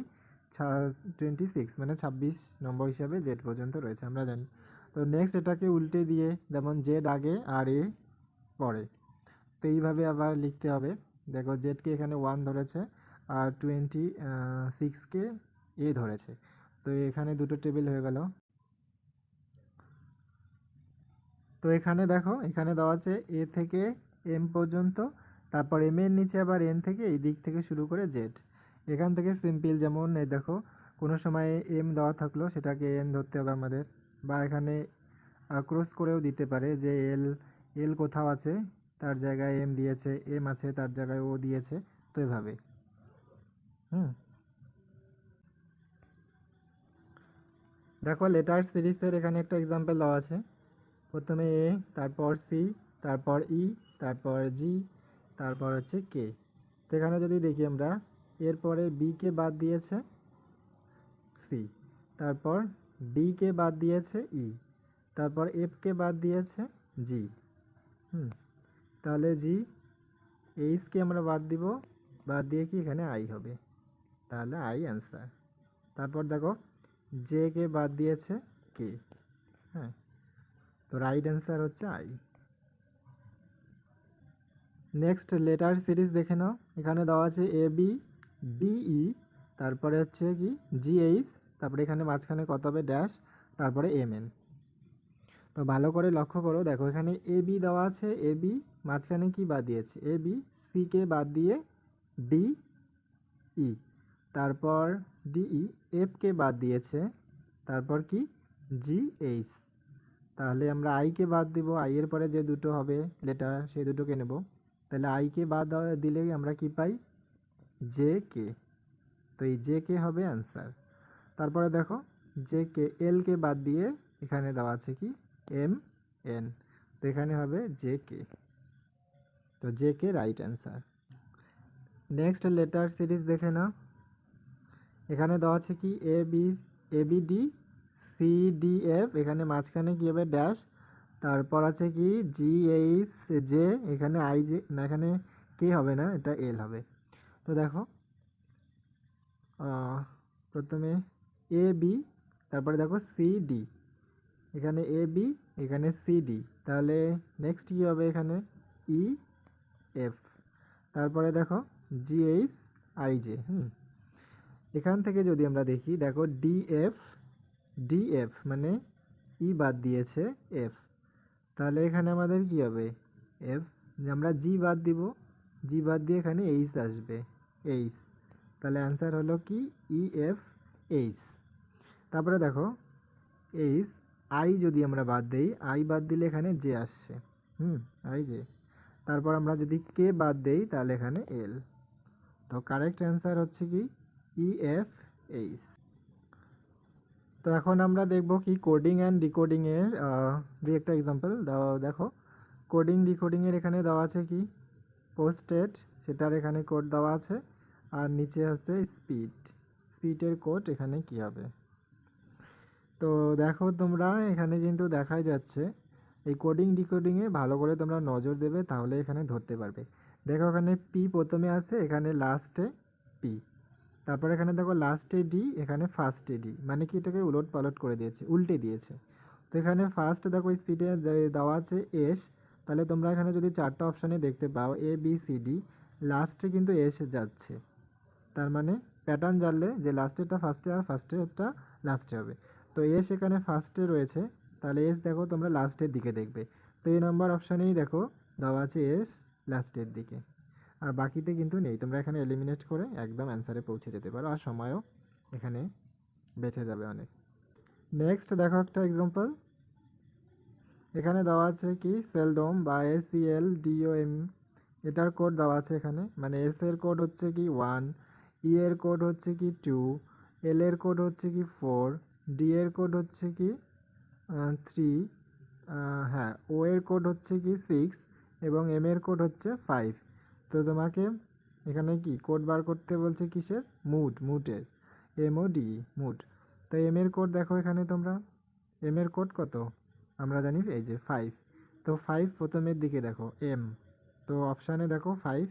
26 মানে 26 নম্বর হিসাবে জেড পর্যন্ত রয়েছে আমরা জানি। তো নেক্সট এটাকে উল্টে দিয়ে যেমন জেড আগে আর এ পরে, তো এইভাবে আবার লিখতে হবে। দেখো জেডকে এখানে 1 ধরেছে আর 26কে এ ধরেছে, তো এখানে দুটো টেবিল হয়ে গেল। তো এখানে দেখো এখানে দেওয়া আছে এ থেকে এম পর্যন্ত, তারপর এম এর নিচে আবার এন থেকে এই দিক থেকে শুরু করে জেড। এখান থেকে সিম্পল যেমন এই দেখো কোনো সময় এম দেওয়া থাকলো সেটাকে এন ধরতে হবে আমাদের, বা এখানে ক্রস করেও দিতে পারে যে এল এল কোথাও আছে তার জায়গায় এম দিয়েছে, এম আছে তার জায়গায় ও দিয়েছে, তো এভাবে। হুম দেখো লেটার সিরিজের এখানে একটা এক্সাম্পল দেওয়া আছে। প্রথমে এ, তারপর সি, তারপর ই, তারপর জি, তারপর হচ্ছে কে। তো এখানে যদি দেখি আমরা এরপরে বি কে বাদ দিয়েছে সি, তারপর ডি কে বাদ দিয়েছে ই, তারপর এফ কে বাদ দিয়েছে জি। তাহলে জি, এইচ কে আমরা বাদ দিব, বাদ দিয়ে কি এখানে আই হবে, তাহলে আই অ্যান্সার। তারপর দেখো জে কে বাদ দিয়েছে কে, হ্যাঁ, তো রাইট অ্যান্সার হচ্ছে আই। নেক্সট লেটার সিরিজ দেখে নাও, এখানে দেওয়া আছে এ বি, বিই, তারপরে হচ্ছে কি জিএইচ, তারপরে এখানে মাঝখানে কত হবে ড্যাশ, তারপরে এমএন। তো ভালো করে লক্ষ্য করো, দেখো এখানে এ বি দেওয়া আছে, এ বি মাঝখানে কি বাদ দিয়েছে, এ বি, সি কে বাদ দিয়ে ডি ই, তারপর ডিই, এফ কে বাদ দিয়েছে, তারপর কি জি এইচ। তাহলে আমরা আই কে বাদ দিব, আই এর পরে যে দুটো হবে লেটার সেই দুটোকে নেব, তাহলে আই কে বাদ দিলে আমরা কি পাই, জে কে। তো এই জে কে হবে অ্যান্সার। তারপরে দেখো জে কে, এল কে বাদ দিয়ে এখানে দেওয়া আছে কি এম এন, তো এখানে হবে জে কে। তো J K right answer. Next letter series দেখে নাও, এখানে দেওয়া আছে কি A B, A B D, C D F, এখানে মাঝখানে কি হবে ড্যাশ, তারপর আছে কি জি এইচ জে, এখানে আই জে না, এখানে কে হবে না, এটা এল হবে। তো দেখো প্রথমে এ বি, তারপরে দেখো সি ডি, এখানে এ বি, এখানে সি ডি, তাহলে নেক্সট কী হবে এখানে ই এফ, তারপরে দেখো জি এইচ আই জে। এখান থেকে যদি আমরা দেখি, দেখো ডি এফ, ডি এফ মানে ই বাদ দিয়েছে এফ, তাহলে এখানে আমাদের কি হবে এফ, আমরা জি বাদ দিব, জি বাদ দিয়ে এখানে এইচ আসবে, এইচ, তাহলে অ্যান্সার হলো কি ই এফ এইচ। তারপরে দেখো এইচ, আই যদি আমরা বাদ দেই, আই বাদ দিলে এখানে জে আসছে, আই জে, তারপর আমরা যদি কে বাদ দেই তাহলে এখানে এল। তো কারেক্ট অ্যান্সার হচ্ছে কি ই এফ এইচ। তো এখন আমরা দেখব কি কোডিং অ্যান্ড ডিকোডিং এর দুই একটা এক্সাম্পল দেখো কোডিং ডিকোডিং এর এখানে দেওয়া আছে কি পোস্টেড, সেটার এখানে কোড দেওয়া আছে, আর নিচে আছে স্পিড, স্পিডের কোড এখানে কি হবে। তো দেখো তোমরা এখানে কিন্তু দেখাই যাচ্ছে, এই কোডিং ডিকোডিংয়ে ভালো করে তোমরা নজর দেবে, তাহলে এখানে ধরতে পারবে। দেখো এখানে পি প্রথমে আছে, এখানে লাস্টে পি, তারপর এখানে দেখো লাস্টে ডি, এখানে ফার্স্টে ডি, মানে কি এটাকে উলট পালট করে দিয়েছে, উল্টে দিয়েছে। তো এখানে ফার্স্ট দেখো স্পিডে দেওয়া আছে এস, তাহলে তোমরা এখানে যদি চারটা অপশানে দেখতে পাও এ বি সি ডি, লাস্টে কিন্তু এস যাচ্ছে, তার মানে প্যাটার্ন জানলে যে লাস্টেরটা ফার্স্টে আর ফার্স্টেরটা লাস্টে হবে। তো এস এখানে ফার্স্টে রয়েছে, তাহলে এস দেখো তোমরা লাস্টের দিকে দেখবে। তো এই নাম্বার অপশানেই দেখো দেওয়া আছে এস লাস্টের দিকে, আর বাকিতে কিন্তু নেই। তোমরা এখানে এলিমিনেট করে একদম অ্যান্সারে পৌঁছে যেতে পারো, আর সময়ও এখানে বেঁচে যাবে অনেক। নেক্সট দেখো একটা এক্সাম্পল, এখানে দেওয়া আছে কি সেলডম বা SELDOM, এটার কোড দেওয়া আছে এখানে, মানে এস এর কোড হচ্ছে কি 1, ই এর কোড হচ্ছে কি 2, এল এর কোড হচ্ছে কি 4, ডি এর কোড হচ্ছে কি 3, হ্যাঁ ও এর কোড হচ্ছে কি 6, এবং এম এর কোড হচ্ছে 5। তো তোমাকে এখানে কি কোড বার করতে বলছে কিসের, মুটের, MODE মুট। তো এম এর কোড দেখো এখানে তোমরা, এম এর কোড কত আমরা জানি এই যে 5, তো 5 প্রথমের দিকে দেখো এম, তো অপশানে দেখো 5,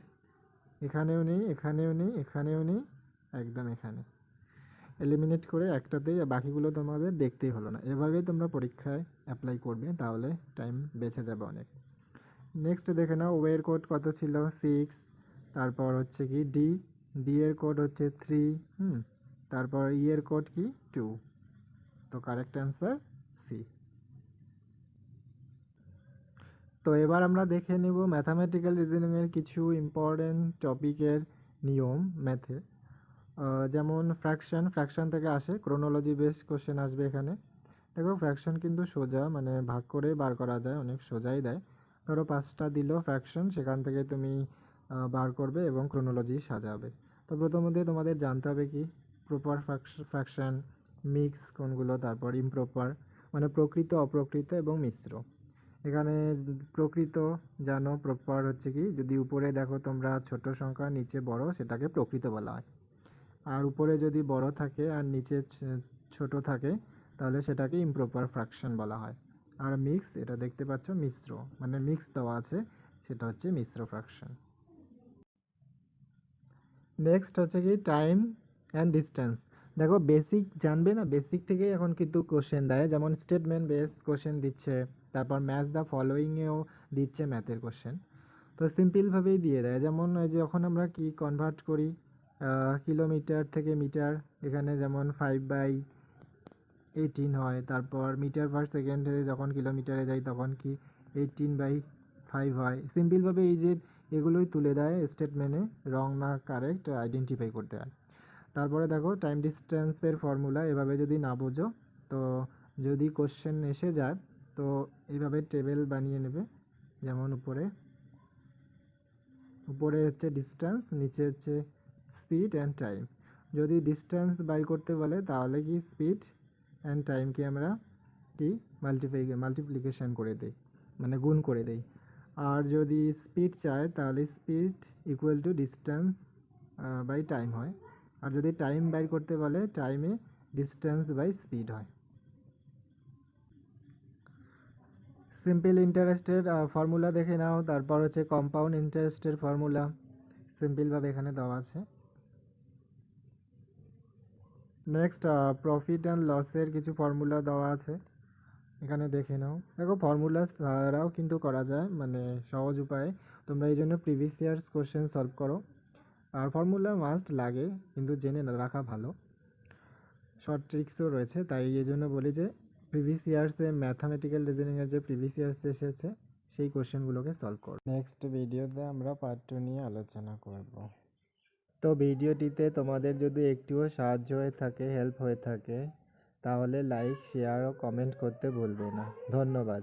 এখানেও নেই, এখানেও নেই, এখানেও নেই, একদম এখানে এলিমিনেট করে একটাতেই, বাকিগুলো তোমাদের দেখতেই হলো না। এভাবেই তোমরা পরীক্ষায় অ্যাপ্লাই করবে, তাহলে টাইম বেঁচে যাবে অনেক। নেক্সট দেখে নাও ও এর কোড কত ছিল 6, তারপর হচ্ছে কি ডি, ডি এর কোড হচ্ছে 3, তারপর ই এর কোড কি 2, তো কারেক্ট অ্যান্সার সি। তো এবার আমরা দেখে নেব ম্যাথামেটিক্যাল রিজনিংয়ের কিছু ইম্পর্টেন্ট টপিকের নিয়ম ম্যাথে, যেমন ফ্র্যাকশন থেকে আসে, ক্রোনোলজি বেস কোশ্চেন আসবে এখানে। দেখো ফ্র্যাকশন কিন্তু সোজা, মানে ভাগ করে বার করা যায়, অনেক সোজাই দেয়। ধরো 5টা দিল ফ্র্যাকশন, সেখান থেকে তুমি বার করবে এবং ক্রোনোলজি সাজাবে। তো প্রথমত তোমাদের জানতে হবে কি প্রপার ফ্র্যাকশন, মিক্স কোনগুলো, তারপর ইমপ্রপার মানে প্রকৃত, অপ্রকৃত এবং মিশ্র। এখানে প্রকৃত জানো, প্রপার হচ্ছে কি যদি উপরে দেখো তোমরা ছোট সংখ্যা নিচে বড়, সেটাকে প্রকৃত বলা হয়। আর উপরে যদি বড় থাকে আর নিচে ছোট থাকে, তাহলে সেটাকে ইমপ্রপার ফ্র্যাকশন বলা হয়। আর মিক্স, এটা দেখতে পাচ্ছ মিশ্র, মানে মিক্স দেওয়া আছে, সেটা হচ্ছে মিশ্র ফ্র্যাকশন। নেক্সট হচ্ছে কি টাইম অ্যান্ড ডিস্টেন্স। দেখো বেসিক জানবে না, বেসিক থেকে এখন কিন্তু কোশ্চেন দেয়, যেমন স্টেটমেন্ট বেস কোশ্চেন দিচ্ছে, তারপর ম্যাচ দ্য ফলোয়িংয়েও দিচ্ছে ম্যাথের কোশ্চেন। তো সিম্পলভাবেই দিয়ে দেয়, যেমন ওই যে যখন আমরা কি কনভার্ট করি কিলোমিটার থেকে মিটার, এখানে যেমন 5/18 হয়, তারপর মিটার পার সেকেন্ডে যখন কিলোমিটারে যাই তখন কি 18/5 হয়। সিম্পলভাবে এই যে এগুলোই তুলে দেয় স্টেটমেন্টে, রং না কারেক্ট আইডেন্টিফাই করতে হয়। তারপরে দেখো টাইম ডিস্টেন্সের ফর্মুলা, এভাবে যদি না বোঝো তো যদি কোশ্চেন এসে যায় তো এইভাবে টেবিল বানিয়ে নেবে, যেমন উপরে হচ্ছে ডিস্টেন্স, নিচে হচ্ছে স্পিড অ্যান্ড টাইম। যদি ডিস্টেন্স বাই করতে বলে তাহলে কি স্পিড অ্যান্ড টাইমকে আমরা কি মাল্টিপ্লিকেশন করে দেই, মানে গুণ করে দেই। আর যদি স্পিড চায় তাহলে speed equal to distance by time হয়। আর যদি টাইম বাই করতে বলে টাইমে ডিস্টেন্স বাই স্পিড হয়। সিম্পল ইন্টারেস্টের ফর্মুলা দেখে নাও, তারপর হচ্ছে কম্পাউন্ড ইন্টারেস্টের ফর্মুলা সিম্পলভাবে এখানে দেওয়া আছে। নেক্সট প্রফিট অ্যান্ড লসের কিছু ফর্মুলা দেওয়া আছে, এখানে দেখে নাও। দেখো ফর্মুলা ছাড়াও কিন্তু করা যায়, মানে সহজ উপায়ে। তোমরা এই জন্য প্রিভিয়াস ইয়ার্স কোশ্চেন সলভ করো। আর ফর্মুলা মাস্ট লাগে, কিন্তু জেনে রাখা ভালো। শর্ট ট্রিক্সও রয়েছে, তাই এই জন্য বলি যে প্রিভিয়াস ইয়ার্সে ম্যাথামেটিক্যাল রিজনিংয়ের যে প্রিভিয়াস ইয়ার্সে এসেছে সেই কোশ্চেনগুলোকে সলভ করো। নেক্সট ভিডিওতে আমরা পার্ট 2 নিয়ে আলোচনা করব। তো ভিডিওটিতে তোমাদের যদি একটুও সাহায্য হয়ে থাকে, হেল্প হয়ে থাকে, তাহলে লাইক, শেয়ার ও কমেন্ট করতে ভুলবে না। ধন্যবাদ।